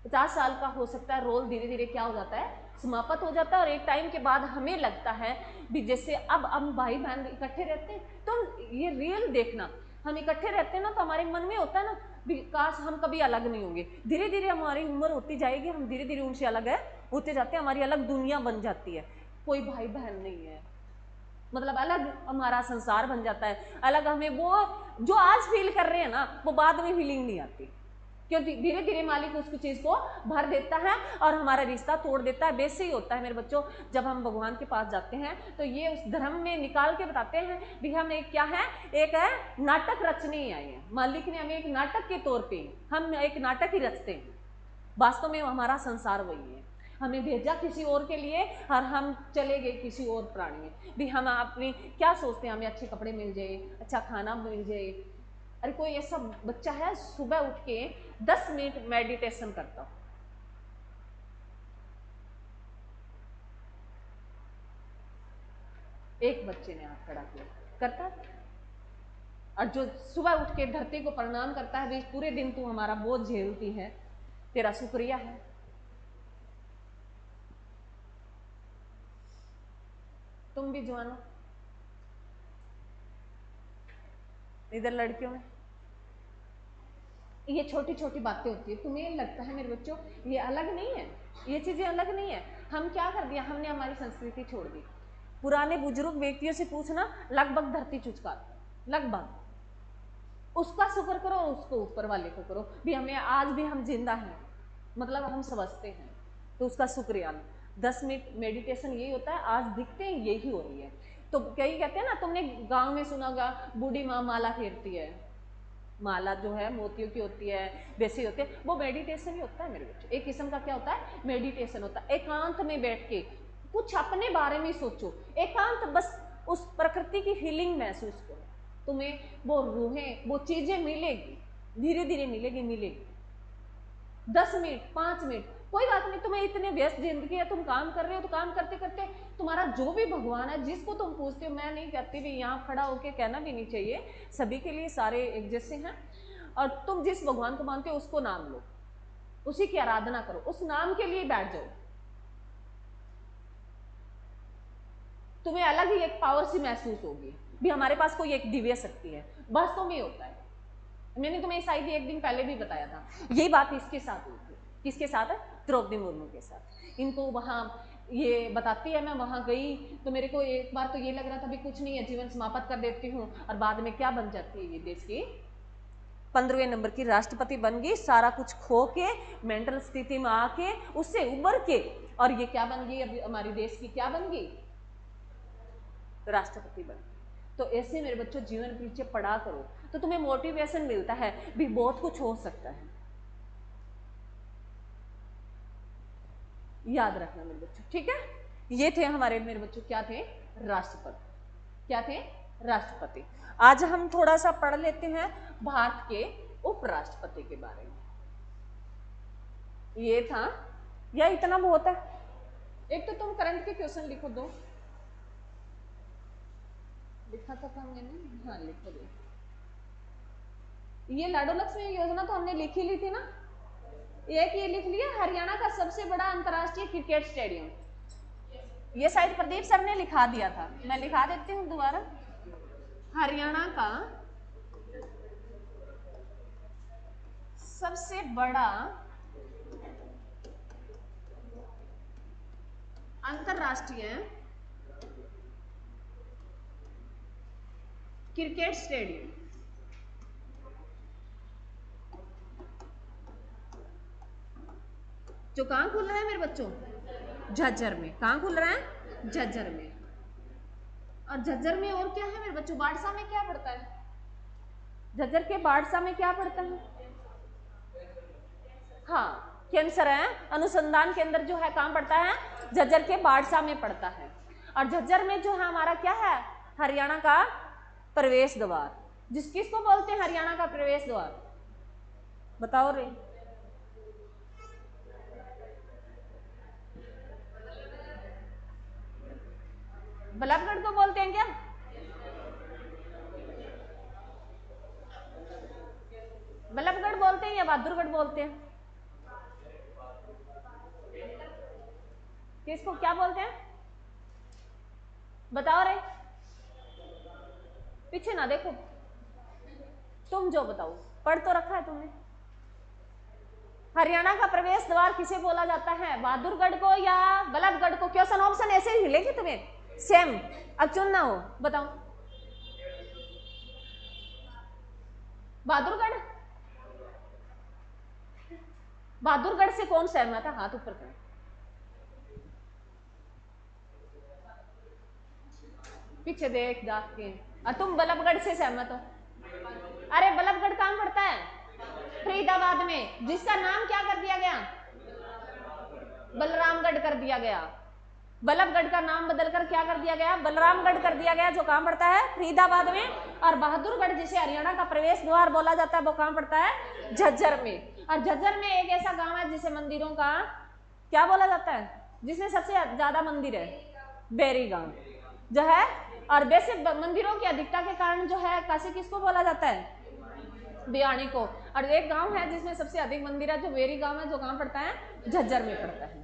50 साल का हो सकता है। रोल धीरे धीरे क्या हो जाता है, समाप्त हो जाता है, और एक टाइम के बाद हमें लगता है भी जैसे अब हम भाई बहन इकट्ठे रहते हैं, तो ये रियल देखना, हम इकट्ठे रहते हैं ना, तो हमारे मन में होता है ना भी काश हम कभी अलग नहीं होंगे। धीरे धीरे हमारी उम्र होती जाएगी, हम धीरे धीरे उनसे अलग है होते जाते हैं, हमारी अलग दुनिया बन जाती है, कोई भाई बहन नहीं है, मतलब अलग हमारा संसार बन जाता है, अलग हमें वो जो आज फील कर रहे हैं ना वो बाद में फीलिंग नहीं आती, क्यों धीरे धीरे मालिक उसकी चीज को भर देता है और हमारा रिश्ता तोड़ देता है। वैसे ही होता है मेरे बच्चों, जब हम भगवान के पास जाते हैं तो ये उस धर्म में निकाल के बताते हैं भी हम एक क्या है, एक है नाटक रचने ही आए हैं। मालिक ने हमें एक नाटक के तौर पे, हम एक नाटक ही रचते हैं, वास्तव में हमारा संसार वही है। हमें भेजा किसी और के लिए और हम चले गए किसी और प्राणी में। भी हम अपनी क्या सोचते हैं, हमें अच्छे कपड़े मिल जाए, अच्छा खाना मिल जाए। अरे कोई ऐसा बच्चा है सुबह उठ के 10 मिनट मेडिटेशन करता हो, एक बच्चे ने हाथ खड़ा किया, करता है। और जो सुबह उठ के धरती को प्रणाम करता है, पूरे दिन तू हमारा बोझ झेलती है, तेरा शुक्रिया है। तुम भी जवानो, इधर लड़कियों में ये छोटी छोटी बातें होती है। तुम्हें लगता है मेरे बच्चों ये अलग नहीं है, ये चीजें अलग नहीं है। हम क्या कर दिया, हमने हमारी संस्कृति छोड़ दी। पुराने बुजुर्ग व्यक्तियों से पूछना, लगभग धरती चुचकाते, लगभग। उसका शुक्र करो, उसको ऊपर वाले को करो भी हमें आज भी हम जिंदा हैं, मतलब हम समझते हैं, तो उसका शुक्रिया। 10 मिनट मेडिटेशन यही होता है, आज दिखते हैं यही हो रही है। तो कई कहते हैं ना, तुमने गांव में सुना होगा बूढ़ी माँ माला फेरती है, माला जो है मोतियों की होती है, वैसी होती है, वो मेडिटेशन ही होता है मेरे बच्चों। एक किस्म का क्या होता है, मेडिटेशन होता है। एकांत में बैठ के कुछ अपने बारे में सोचो, एकांत, बस उस प्रकृति की फीलिंग महसूस करो, तुम्हें वो रूहें, वो चीजें मिलेगी, धीरे धीरे मिलेगी। 10 मिनट 5 मिनट कोई बात नहीं, तुम्हें इतने व्यस्त जिंदगी है, तुम काम कर रहे हो, तो काम करते करते तुम्हारा जो भी भगवान है जिसको तुम पूछते हो, मैं नहीं कहती भी यहाँ खड़ा होके कहना भी नहीं चाहिए, सभी के लिए सारे एक जैसे हैं, और तुम जिस भगवान को मानते हो उसको नाम लो, उसी की आराधना करो, उस नाम के लिए बैठ जाओ, तुम्हें अलग ही एक पावर सी महसूस होगी भी हमारे पास कोई एक दिव्य शक्ति है। वास्तव में होता है, मैंने तुम्हें शायद एक दिन पहले भी बताया था, यही बात इसके साथ हुई थी। किसके साथ है, द्रौपदी मुर्मू के साथ। इनको वहाँ ये बताती है, मैं वहाँ गई तो मेरे को एक बार तो ये लग रहा था भी कुछ नहीं है, जीवन समाप्त कर देती हूँ, और बाद में क्या बन जाती है, ये देश की 15वें नंबर की राष्ट्रपति बन गई, सारा कुछ खो के, मेंटल स्थिति में आके, उससे उबर के, और ये क्या बन गई, अभी हमारी देश की क्या बन गई, राष्ट्रपति बन गई। तो ऐसे मेरे बच्चों जीवन पीछे पढ़ा करो, तो तुम्हें मोटिवेशन मिलता है भी बहुत कुछ हो सकता है। याद रखना मेरे बच्चों, ठीक है। ये थे हमारे मेरे बच्चों क्या थे, राष्ट्रपति, क्या थे, राष्ट्रपति। आज हम थोड़ा सा पढ़ लेते हैं भारत के उपराष्ट्रपति के बारे में। ये था, या इतना बहुत है। एक तो तुम करंट के क्वेश्चन लिखो, दो लिखा था मैंने, हाँ लिखो दो। ये लाडो लक्ष्मी योजना तो हमने लिखी ली थी ना, एक ये लिख लिया, हरियाणा का सबसे बड़ा अंतर्राष्ट्रीय क्रिकेट स्टेडियम, ये शायद प्रदीप सर ने लिखा दिया था, मैं लिखा देती हूँ दोबारा। हरियाणा का सबसे बड़ा अंतर्राष्ट्रीय क्रिकेट स्टेडियम, जो कहाँ खुल रहा है मेरे बच्चों, झज्जर में। कहाँ खुल रहा है, झज्जर में। और झज्जर में और क्या है मेरे बच्चों, बाड़सा में क्या पड़ता है, झज्जर के बाड़सा में क्या पड़ता है, हाँ कैंसर है अनुसंधान केंद्र जो है, कहाँ पड़ता है, झज्जर के बाड़सा में पड़ता है। और झज्जर में जो है हमारा क्या है, हरियाणा का प्रवेश द्वार, किसको बोलते हैं हरियाणा का प्रवेश द्वार, बताओ रे, बल्लभगढ़ को बोलते हैं क्या, बल्लभगढ़ बोलते हैं या बहादुरगढ़ बोलते हैं, किसको क्या बोलते हैं, बताओ रे, पीछे ना देखो, तुम जो बताओ, पढ़ तो रखा है तुमने। हरियाणा का प्रवेश द्वार किसे बोला जाता है, बहादुरगढ़ को या बल्लभगढ़ को, क्वेश्चन ऑप्शन ऐसे ही मिलेगी तुम्हें सेम, अब चुनना हो, बताओ। बहादुरगढ़, बहादुरगढ़ से कौन सहमत है? हाथ ऊपर करें। पीछे देख दाख के। और तुम बल्लभगढ़ से सहमत हो? अरे बल्लभगढ़ कहाँ पड़ता है? फरीदाबाद में, जिसका नाम क्या कर दिया गया? बलरामगढ़ कर दिया गया। बल्लभगढ़ का नाम बदलकर क्या कर दिया गया? बलरामगढ़ कर दिया गया, जो कहां पड़ता है? फरीदाबाद में। और बहादुरगढ़ जिसे हरियाणा का प्रवेश द्वार बोला जाता है, वो कहां पड़ता है? झज्जर में। और झज्जर में एक ऐसा गांव है जिसे मंदिरों का क्या बोला जाता है? जिसमें सबसे ज्यादा मंदिर है, बेरी गांव जो है। और वैसे मंदिरों की अधिकता के कारण जो है काशी किसको बोला जाता है? बियाणी को। और एक गांव है जिसमें सबसे अधिक मंदिर है, जो बेरी गांव है, जो कहां पड़ता है? झज्जर में पड़ता है।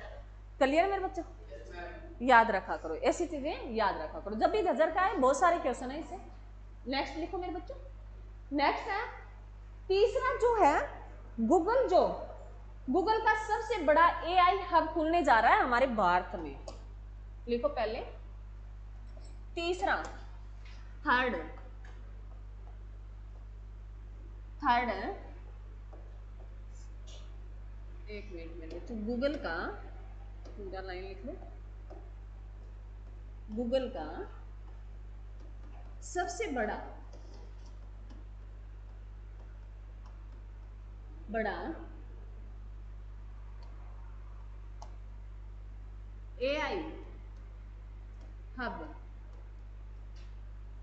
क्लियर मेरे बच्चों? याद रखा करो, ऐसी चीजें याद रखा करो जब भी झज्जर का है। बहुत सारे क्वेश्चन है इसे। नेक्स्ट लिखो मेरे बच्चों। नेक्स्ट है तीसरा जो है गूगल। जो गूगल का सबसे बड़ा एआई हब खुलने जा रहा है हमारे भारत में। लिखो पहले तीसरा। थर्ड है, एक मिनट मेरे बच्चों, गूगल का पूरा लाइन लिख लो। गूगल का सबसे बड़ा एआई हब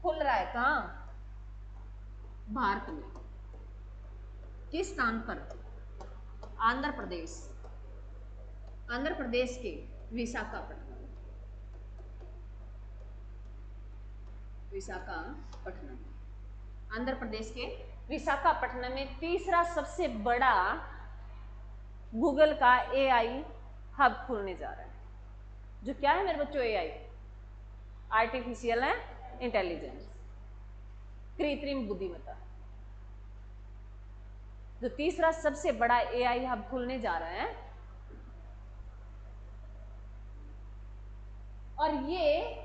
खुल रहा है कहां? भारत में। किस स्थान पर? आंध्र प्रदेश। आंध्र प्रदेश के विशाखापट्टनम। आंध्र प्रदेश के विशाखापट्टनम में तीसरा सबसे बड़ा गूगल का एआई हब खुलने जा रहा है। जो क्या है मेरे बच्चों? एआई, आर्टिफिशियल इंटेलिजेंस, कृत्रिम बुद्धिमत्ता। जो तीसरा सबसे बड़ा एआई हब खुलने जा रहा है, और ये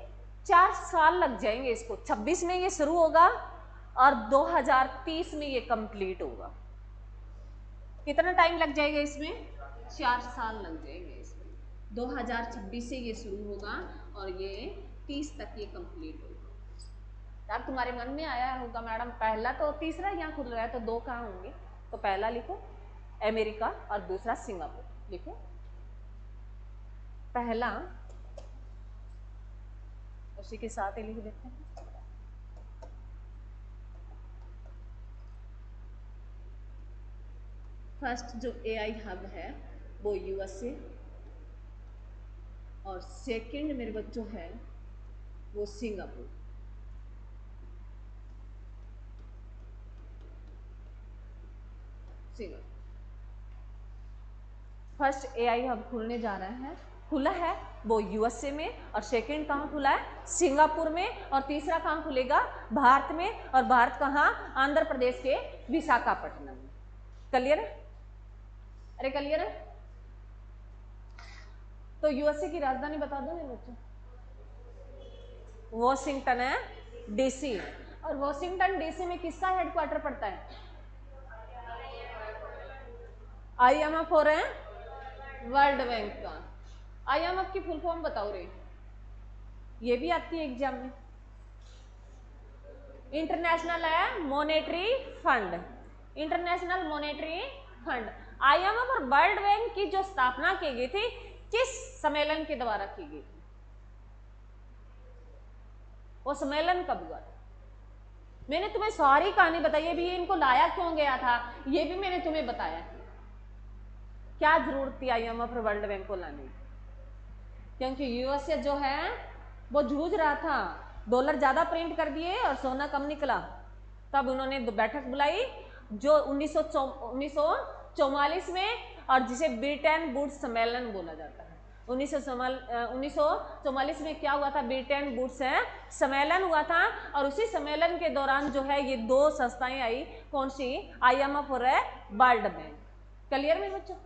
4 साल लग जाएंगे इसको। 26 में ये शुरू होगा और 2030 में ये कंप्लीट होगा। कितना टाइम लग जाएगा इसमें? 4 साल लग जाएंगे इसमें। 2026 से ये शुरू होगा और ये 30 तक ये कंप्लीट होगा। अब तुम्हारे मन में आया होगा मैडम पहला तो तीसरा यहाँ खुल रहा है तो 2 कहाँ होंगे? तो पहला लिखो अमेरिका और दूसरा सिंगापुर। लिखो पहला, उसी के साथ ही लिख देते हैं। फर्स्ट जो एआई हब है वो यूएसए, और सेकंड मेरे बच्चों है वो सिंगापुर। फर्स्ट एआई हब खुलने जा रहा है, खुला है वो यूएसए में, और सेकंड कहाँ खुला है? सिंगापुर में। और तीसरा कहाँ खुलेगा? भारत में। और भारत कहाँ? आंध्र प्रदेश के विशाखापट्टनम में। क्लियर है? अरे क्लियर है? तो यूएसए की राजधानी बता दो मेरे बच्चों। वॉशिंगटन है डीसी। और वॉशिंगटन डीसी में किसका हेडक्वार्टर पड़ता है? आईएमएफ हो रहे हैं, वर्ल्ड बैंक का। आईएमएफ की फुल फॉर्म बताओ रे, ये भी आती है एग्जाम में। इंटरनेशनल है monetary fund. International monetary fund. IMF और वर्ल्ड बैंक की जो स्थापना की गई थी किस सम्मेलन के द्वारा की गई थी? वो सम्मेलन कब हुआ था? मैंने तुम्हें सारी कहानी बताई है, भी इनको लाया क्यों गया था ये भी मैंने तुम्हें बताया। क्या जरूरत थी आईएमएफ और वर्ल्ड बैंक को लाने की? क्योंकि यूएसए जो है वो जूझ रहा था, डॉलर ज्यादा प्रिंट कर दिए और सोना कम निकला। तब उन्होंने बैठक बुलाई जो 1944 में, और जिसे ब्रिटेन वुड्स सम्मेलन बोला जाता है। 1944 में क्या हुआ था? ब्रिटेन वुड्स सम्मेलन हुआ था, और उसी सम्मेलन के दौरान जो है ये 2 संस्थाएं आई। कौन सी? आईएमएफ और वर्ल्ड बैंक। क्लियर में बच्चों?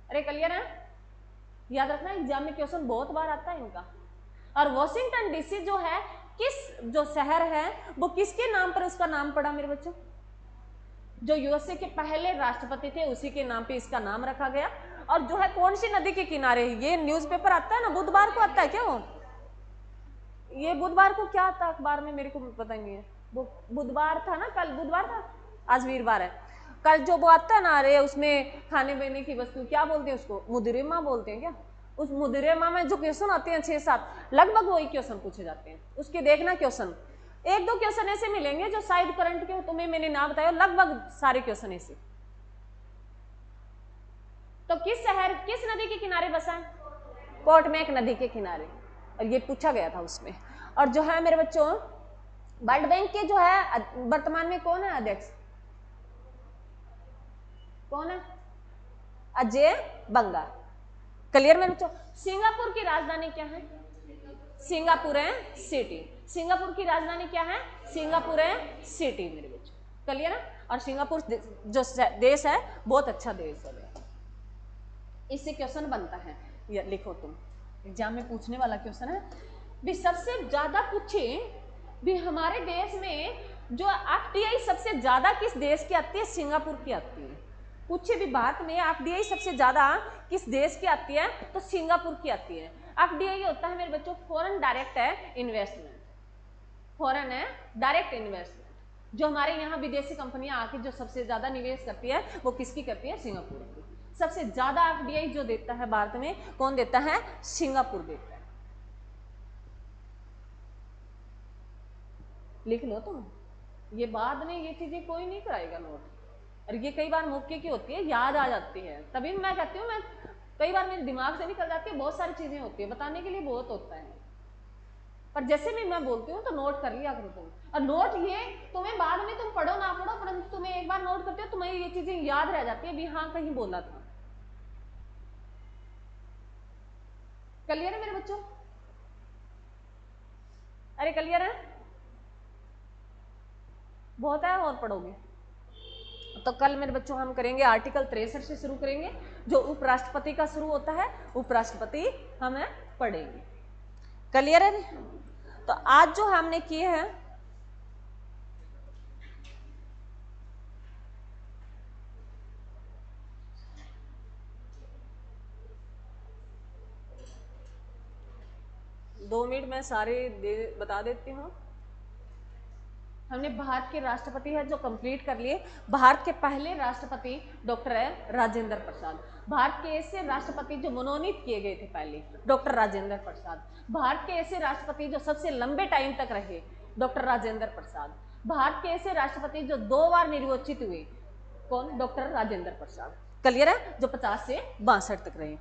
अरे क्लियर है? याद रखना एग्जाम में क्वेश्चन बहुत बार आता है इनका। और वॉशिंगटन डीसी जो है, किस जो शहर है वो किसके नाम पर उसका नाम पड़ा मेरे बच्चों? जो यूएसए के पहले राष्ट्रपति थे उसी के नाम पे इसका नाम रखा गया। और जो है कौन सी नदी के किनारे, ये न्यूज़पेपर आता है ना, बुधवार को आता है क्या वो, ये बुधवार को क्या आता है अखबार में, मेरे को पता नहीं है, वो बुधवार था ना, कल बुधवार था, आज वीरवार है, कल जो वो आता है ना, अरे उसमें खाने पीने की वस्तु क्या बोलते हैं उसको, मुदरिमा बोलते हैं क्या, उस मुदरिमा में जो क्वेश्चन आते हैं 6-7 लगभग वही क्वेश्चन पूछे जाते हैं उसके। देखना क्वेश्चन, 1-2 क्वेश्चन ऐसे मिलेंगे जो शायद करंट के तुम्हें मैंने ना बताया, लगभग सारे क्वेश्चन ऐसे। तो किस शहर, किस नदी के किनारे बसा है, पोटोमैक नदी के किनारे, और ये पूछा गया था उसमें। और जो है मेरे बच्चों, वर्ल्ड बैंक के जो है वर्तमान में कौन है अध्यक्ष, कौन है, अजय बंगा। क्लियर मेरे बच्चों। सिंगापुर की राजधानी क्या है, सिंगापुर है सिटी, सिंगापुर की राजधानी क्या है, सिंगापुर है सिटी मेरे बच्चों। क्लियर है। और सिंगापुर जो देश है बहुत अच्छा देश है, इससे क्वेश्चन बनता है, ये लिखो तुम, एग्जाम में पूछने वाला क्वेश्चन है भी। सबसे ज्यादा पूछे भी हमारे देश में जो एफडीआई सबसे ज्यादा किस देश की आती है, सिंगापुर की आती है। पूछे भी भारत में एफडीआई सबसे ज्यादा किस देश की आती है, तो सिंगापुर की आती है। एफडीआई होता है मेरे बच्चों फॉरेन डायरेक्ट है इन्वेस्टमेंट, फॉरेन है डायरेक्ट इन्वेस्टमेंट, जो हमारे यहाँ विदेशी कंपनियां आके जो सबसे ज्यादा निवेश करती है वो किसकी करती है, सिंगापुर की। सबसे ज्यादा एफडीआई जो देता है भारत में, कौन देता है, सिंगापुर देता है। लिख लो तुम, ये बाद में ये चीजें कोई नहीं कराएगा नोट, और ये कई बार मौके की होती है, याद आ जाती है, तभी मैं कहती हूँ, मैं कई बार मेरे दिमाग से निकल जाती है, बहुत सारी चीजें होती है, बताने के लिए बहुत होता है, पर जैसे भी मैं बोलती हूँ तो नोट कर लिया करो तुम। और नोट ये तुम्हें बाद में तुम पढ़ो ना पढ़ो, परंतु तुम्हें एक बार नोट करते हो तुम्हें ये चीजें याद रह जाती है भी हाँ कहीं बोला था। क्लियर है मेरे बच्चों, अरे क्लियर है, बहुत है और पढ़ोगे तो कल मेरे बच्चों हम करेंगे आर्टिकल 63 से शुरू करेंगे, जो उपराष्ट्रपति का शुरू होता है, उपराष्ट्रपति हमें पढ़ेंगे। क्लियर है। तो आज जो हमने किए हैं, दो मिनट में सारे बता देती हूँ। हमने भारत के राष्ट्रपति है जो कंप्लीट कर लिए। भारत के पहले राष्ट्रपति डॉक्टर है राजेंद्र प्रसाद। भारत के ऐसे राष्ट्रपति जो मनोनीत किए गए थे पहले, डॉक्टर राजेंद्र प्रसाद। भारत के ऐसे राष्ट्रपति जो सबसे लंबे टाइम तक रहे, डॉक्टर राजेंद्र प्रसाद। भारत के ऐसे राष्ट्रपति जो 2 बार निर्वाचित हुए, कौन, डॉक्टर राजेंद्र प्रसाद। क्लियर है, जो 50 से 62 तक रहे।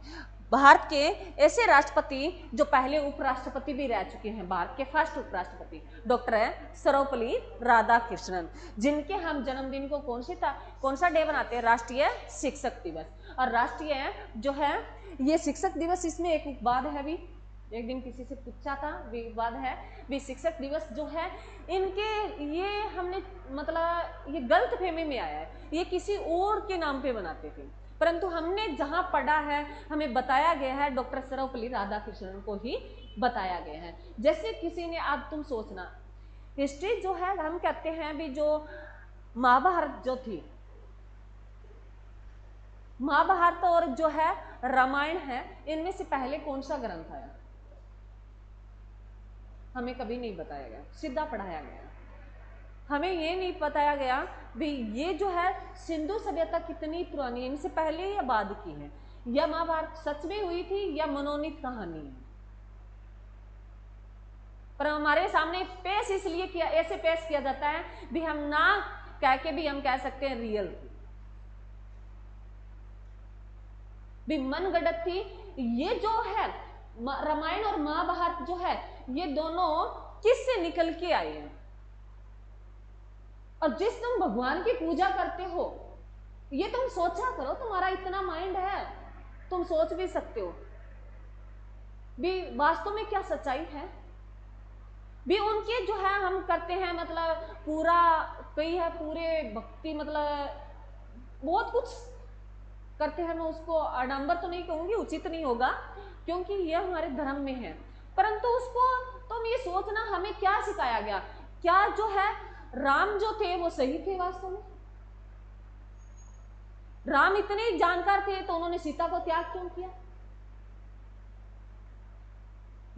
भारत के ऐसे राष्ट्रपति जो पहले उपराष्ट्रपति भी रह चुके हैं, भारत के फर्स्ट उपराष्ट्रपति डॉक्टर है सर्वपल्ली राधाकृष्णन, जिनके हम जन्मदिन को कौन सा डे बनाते हैं, राष्ट्रीय शिक्षक दिवस। और राष्ट्रीय जो है ये शिक्षक दिवस, इसमें एक उपवाद है भी, एक दिन किसी से पूछा था, विवाद है भी, शिक्षक दिवस जो है इनके, ये हमने मतलब ये गलत फहमी में आया है, ये किसी और के नाम पे बनाते थे, परंतु हमने जहां पढ़ा है हमें बताया गया है डॉक्टर सर्वपल्ली राधाकृष्णन को ही बताया गया है। जैसे किसी ने, अब तुम सोचना, हिस्ट्री जो है हम कहते हैं भी, जो महाभारत जो थी, महाभारत और जो है रामायण है, इनमें से पहले कौन सा ग्रंथ आया, हमें कभी नहीं बताया गया, सीधा पढ़ाया गया। हमें ये नहीं बताया गया भी ये जो है सिंधु सभ्यता कितनी पुरानी है, इनसे पहले या बाद की है, या महाभारत सच में हुई थी या मनोनीत कहानी है। पर हमारे सामने पेश इसलिए किया, ऐसे पेश किया जाता है भी हम ना कह के भी हम कह सकते हैं रियल थी, भी मन गढ़ंत थी। ये जो है रामायण और महाभारत जो है, ये दोनों किससे निकल के आए हैं। और जिस तुम भगवान की पूजा करते हो, ये तुम सोचा करो, तुम्हारा इतना माइंड है, तुम सोच भी सकते हो भी वास्तव में क्या सच्चाई है भी। उनके जो है हम करते हैं, मतलब पूरा कई है, पूरे भक्ति मतलब बहुत कुछ करते हैं, मैं उसको आडंबर तो नहीं कहूंगी, उचित नहीं होगा क्योंकि ये हमारे धर्म में है, परंतु उसको तुम ये सोचना हमें क्या सिखाया गया, क्या जो है राम जो थे वो सही थे वास्तव में, राम इतने जानकार थे तो उन्होंने सीता को त्याग क्यों किया?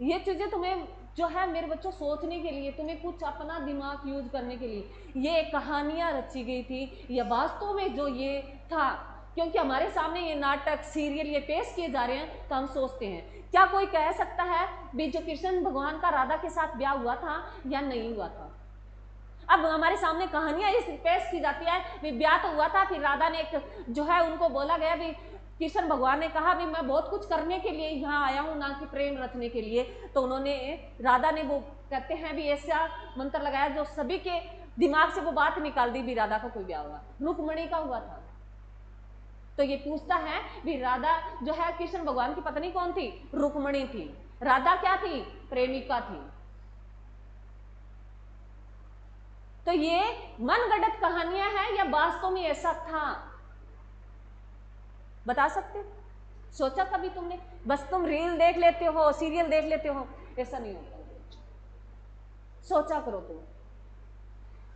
ये चीजें तुम्हें जो है मेरे बच्चों सोचने के लिए, तुम्हें कुछ अपना दिमाग यूज करने के लिए ये कहानियां रची गई थी या वास्तव में जो ये था? क्योंकि हमारे सामने ये नाटक सीरियल ये पेश किए जा रहे हैं तो हम सोचते हैं क्या कोई कह सकता है भी जो कृष्ण भगवान का राधा के साथ ब्याह हुआ था या नहीं हुआ था? अब हमारे सामने कहानियां इस पेश की जाती है भी ब्याह तो हुआ था, फिर राधा ने एक जो है उनको बोला गया भी कृष्ण भगवान ने कहा भी मैं बहुत कुछ करने के लिए यहाँ आया हूँ ना कि प्रेम रचने के लिए, तो उन्होंने राधा ने वो कहते हैं भी ऐसा मंत्र लगाया जो सभी के दिमाग से वो बात निकाल दी भी राधा का कोई ब्याह हुआ, रुक्मणी का हुआ था। तो ये पूछता है भी राधा जो है कृष्ण भगवान की पत्नी कौन थी? रुक्मणी थी। राधा क्या थी? प्रेमिका थी। तो ये मनगढ़ंत कहानियां हैं या वास्तव में ऐसा था? बता सकते? सोचा कभी तुमने? बस तुम रील देख लेते हो, सीरियल देख लेते हो, ऐसा नहीं होता। सोचा करो तुम।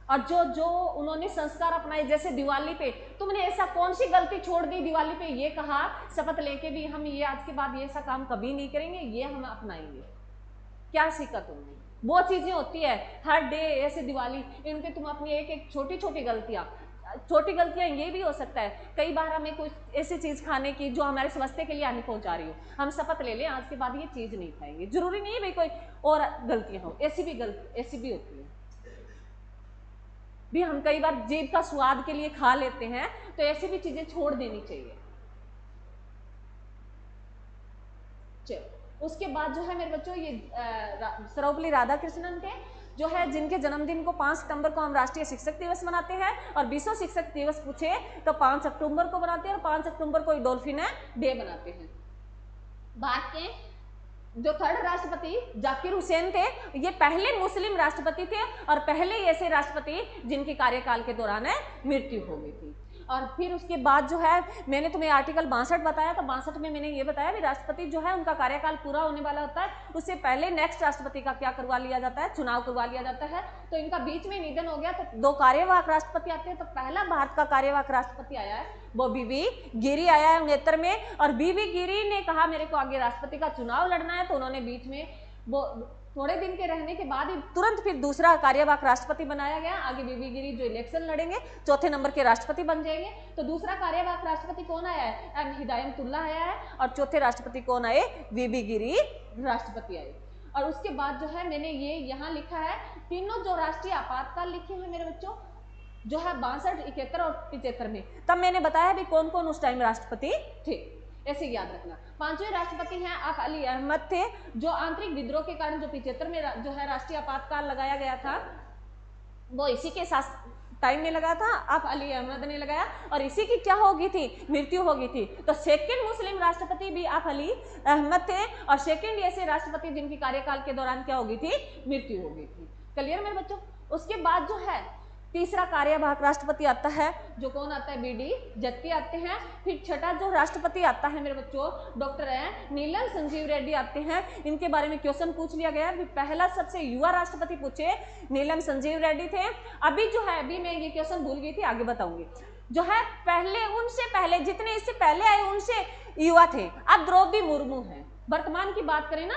और जो जो उन्होंने संस्कार अपनाए, जैसे दिवाली पे तुमने ऐसा कौन सी गलती छोड़ दी? दिवाली पे ये कहा शपथ लेके भी हम ये आज के बाद ये ऐसा काम कभी नहीं करेंगे, ये हम अपनाएंगे। क्या सीखा तुमने? वो चीजें होती है हर डे ऐसे दिवाली इन पे तुम अपनी एक एक छोटी छोटी गलतियां ये भी हो सकता है कई बार हमें कोई ऐसी चीज खाने की जो हमारे स्वास्थ्य के लिए हानि पहुंचा रही हो, हम शपथ ले लें आज के बाद ये चीज नहीं खाएंगे। जरूरी नहीं है भाई कोई और गलतियां हो, ऐसी भी होती है भी हम कई बार जीभ का स्वाद के लिए खा लेते हैं, तो ऐसी भी चीजें छोड़ देनी चाहिए। चलो उसके बाद जो है मेरे बच्चों ये सर्वपल्ली राधाकृष्णन के जो है जिनके जन्मदिन को 5 सितंबर को हम राष्ट्रीय शिक्षक दिवस मनाते हैं, और विश्व शिक्षक दिवस पूछे तो 5 अक्टूबर को बनाते हैं, और 5 अक्टूबर को डॉल्फिन डे बनाते हैं। भारत के जो 3rd राष्ट्रपति जाकिर हुसैन थे, ये पहले मुस्लिम राष्ट्रपति थे और पहले ऐसे राष्ट्रपति जिनके कार्यकाल के दौरान मृत्यु हो गई थी। और फिर उसके बाद जो है मैंने तुम्हें आर्टिकल 62 बताया, तो 62 में मैंने ये बताया भी राष्ट्रपति जो है उनका कार्यकाल पूरा होने वाला होता है, उससे पहले नेक्स्ट राष्ट्रपति का क्या करवा लिया जाता है? चुनाव करवा लिया जाता है। तो इनका बीच में निधन हो गया तो 2 कार्यवाहक राष्ट्रपति आते हैं। तो पहला भारत का कार्यवाहक राष्ट्रपति आया है वो बीबी गिरी आया है 69 में, और बीबी गिरी ने कहा मेरे को आगे राष्ट्रपति का चुनाव लड़ना है, तो उन्होंने बीच में वो थोड़े दिन के रहने के बाद ही तुरंत फिर दूसरा कार्यवाहक राष्ट्रपति बनाया गया। आगे बीबी गिरी जो इलेक्शन लड़ेंगे 4थे नंबर के राष्ट्रपति बन जाएंगे। तो दूसरा कार्यवाहक राष्ट्रपति कौन आया है? एम हिदायतुल्लाह आया है, और 4थे राष्ट्रपति कौन आए? बीबी गिरी राष्ट्रपति आए। और उसके बाद जो है मैंने ये यहाँ लिखा है तीनों जो राष्ट्रीय आपातकाल लिखे हैं मेरे बच्चों जो है 62, 71 और 75 में, तब मैंने बताया भी कौन कौन उस टाइम राष्ट्रपति थे, ऐसे याद रखना। 5वें राष्ट्रपति हैं आप अली अहमद थे, जो आंतरिक विद्रोह के कारण जो 75 में जो है राष्ट्रीय आपातकाल लगाया गया था वो इसी के साथ टाइम में लगा था, आप अली अहमद ने लगाया, और इसी की क्या हो गई थी? मृत्यु हो गई थी। तो 2nd मुस्लिम राष्ट्रपति भी आप अली अहमद थे, और 2nd ऐसे राष्ट्रपति जिनकी कार्यकाल के दौरान क्या हो गई थी? मृत्यु हो गई थी। क्लियर मेरे बच्चों? उसके बाद जो है तीसरा कार्यवाहक राष्ट्रपति आता है जो कौन आता है? बीडी जत्ती आते हैं। फिर छठा जो राष्ट्रपति आता है मेरे बच्चों डॉक्टर नीलम संजीव रेड्डी आते हैं। इनके बारे में क्वेश्चन पूछ लिया गया। पहला सबसे युवा राष्ट्रपति पूछे नीलम संजीव रेड्डी थे। अभी जो है अभी मैं ये क्वेश्चन भूल गई थी, आगे बताऊंगी। जो है पहले उनसे पहले जितने इससे पहले आए उनसे युवा थे। अब द्रौपदी मुर्मू है। वर्तमान की बात करें ना,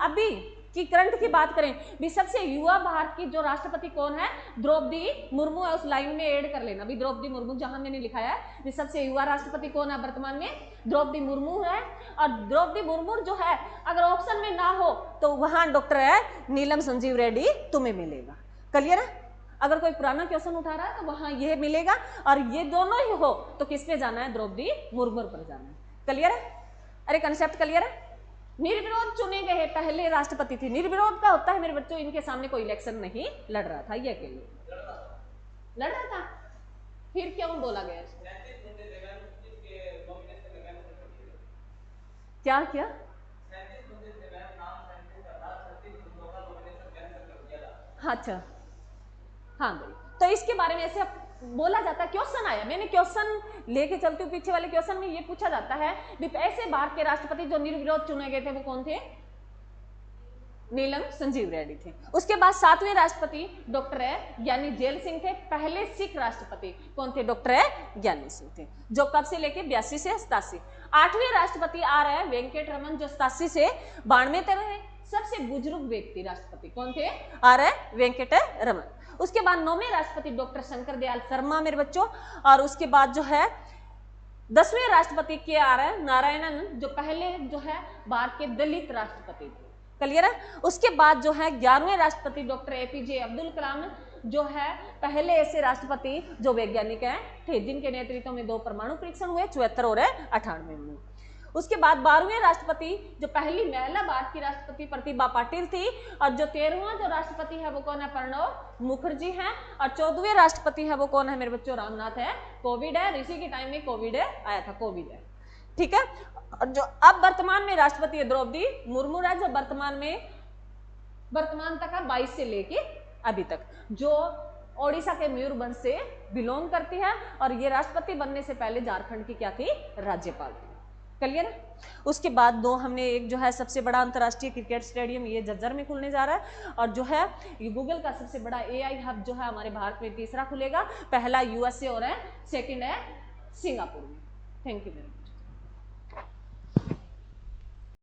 अभी की करंट की बात करें भी सबसे युवा भारत की जो राष्ट्रपति कौन है? द्रौपदी मुर्मू है। उस लाइन में ऐड कर लेना भी द्रौपदी मुर्मू, जहां मैंने लिखाया है भी सबसे युवा राष्ट्रपति कौन है वर्तमान में? द्रौपदी मुर्मू है। और द्रौपदी मुर्मू जो है अगर ऑप्शन में ना हो तो वहां डॉक्टर है नीलम संजीव रेड्डी तुम्हें मिलेगा। क्लियर है? अगर कोई पुराना क्वेश्चन उठा रहा है तो वहां यह मिलेगा, और ये दोनों ही हो तो किस पे जाना है? द्रौपदी मुर्मू पर जाना है। क्लियर है? अरे कंसेप्ट क्लियर है? निर्विरोध चुने गए पहले राष्ट्रपति थे। निर्विरोध का होता है मेरे बच्चों इनके सामने कोई इलेक्शन नहीं लड़ रहा था, ये अकेले लड़ रहा था। फिर क्यों बोला गया इसको? क्या क्या? अच्छा हाँ भाई, तो इसके बारे में ऐसे बोला जाता है। क्वेश्चन आया, मैंने क्वेश्चन लेके चलती हूँ। पीछे वाले क्वेश्चन में ये पूछा जाता है ऐसे भारत के राष्ट्रपति जो निर्विरोध चुने गए थे वो कौन थे? नीलम संजीव रेड्डी थे। उसके बाद 7वें राष्ट्रपति डॉक्टर ज्ञानी जैल सिंह थे, पहले सिख राष्ट्रपति कौन थे? डॉक्टर ज्ञानी सिंह थे, जो कब से लेके 82 से 87। 8वें राष्ट्रपति आ रहे हैं वेंकट रमन, जो 87 से 92 तक रहे। सबसे बुजुर्ग व्यक्ति राष्ट्रपति कौन थे? आ रहे वेंकट रमन। उसके बाद 9वें राष्ट्रपति डॉक्टर शंकर दयाल शर्मा मेरे बच्चों, और उसके बाद जो है 10वें राष्ट्रपति के आ रहे हैं नारायणन, जो पहले जो है भारत के दलित राष्ट्रपति थे। क्लियर है? उसके बाद जो है 11वें राष्ट्रपति डॉक्टर एपीजे अब्दुल कलाम, जो है पहले ऐसे राष्ट्रपति जो वैज्ञानिक हैं थे जिनके नेतृत्व में 2 परमाणु परीक्षण हुए 74 और 98 में। उसके बाद 12वें राष्ट्रपति जो पहली महिला भारत की राष्ट्रपति प्रतिभा पाटिल थी, और जो 13वां जो राष्ट्रपति है वो कौन है? प्रणब मुखर्जी हैं, और 14वें राष्ट्रपति है वो कौन है मेरे बच्चों? रामनाथ है। कोविड है, ऋषि के टाइम में कोविड आया था, कोविड है, ठीक है। और जो अब वर्तमान में राष्ट्रपति द्रौपदी मुर्मू है, जो वर्तमान तक है 22 से लेके अभी तक, जो ओडिशा के मयूरभंज से बिलोंग करती है, और ये राष्ट्रपति बनने से पहले झारखंड की क्या थी? राज्यपाल थी। क्लियर है? उसके बाद हमने एक जो है सबसे बड़ा अंतर्राष्ट्रीय क्रिकेट स्टेडियम ये झज्जर में खुलने जा रहा है, और जो है ये गूगल का सबसे बड़ा AI हब जो है हमारे भारत में तीसरा खुलेगा, पहला USA और है, सेकंड है सिंगापुर में। Thank you.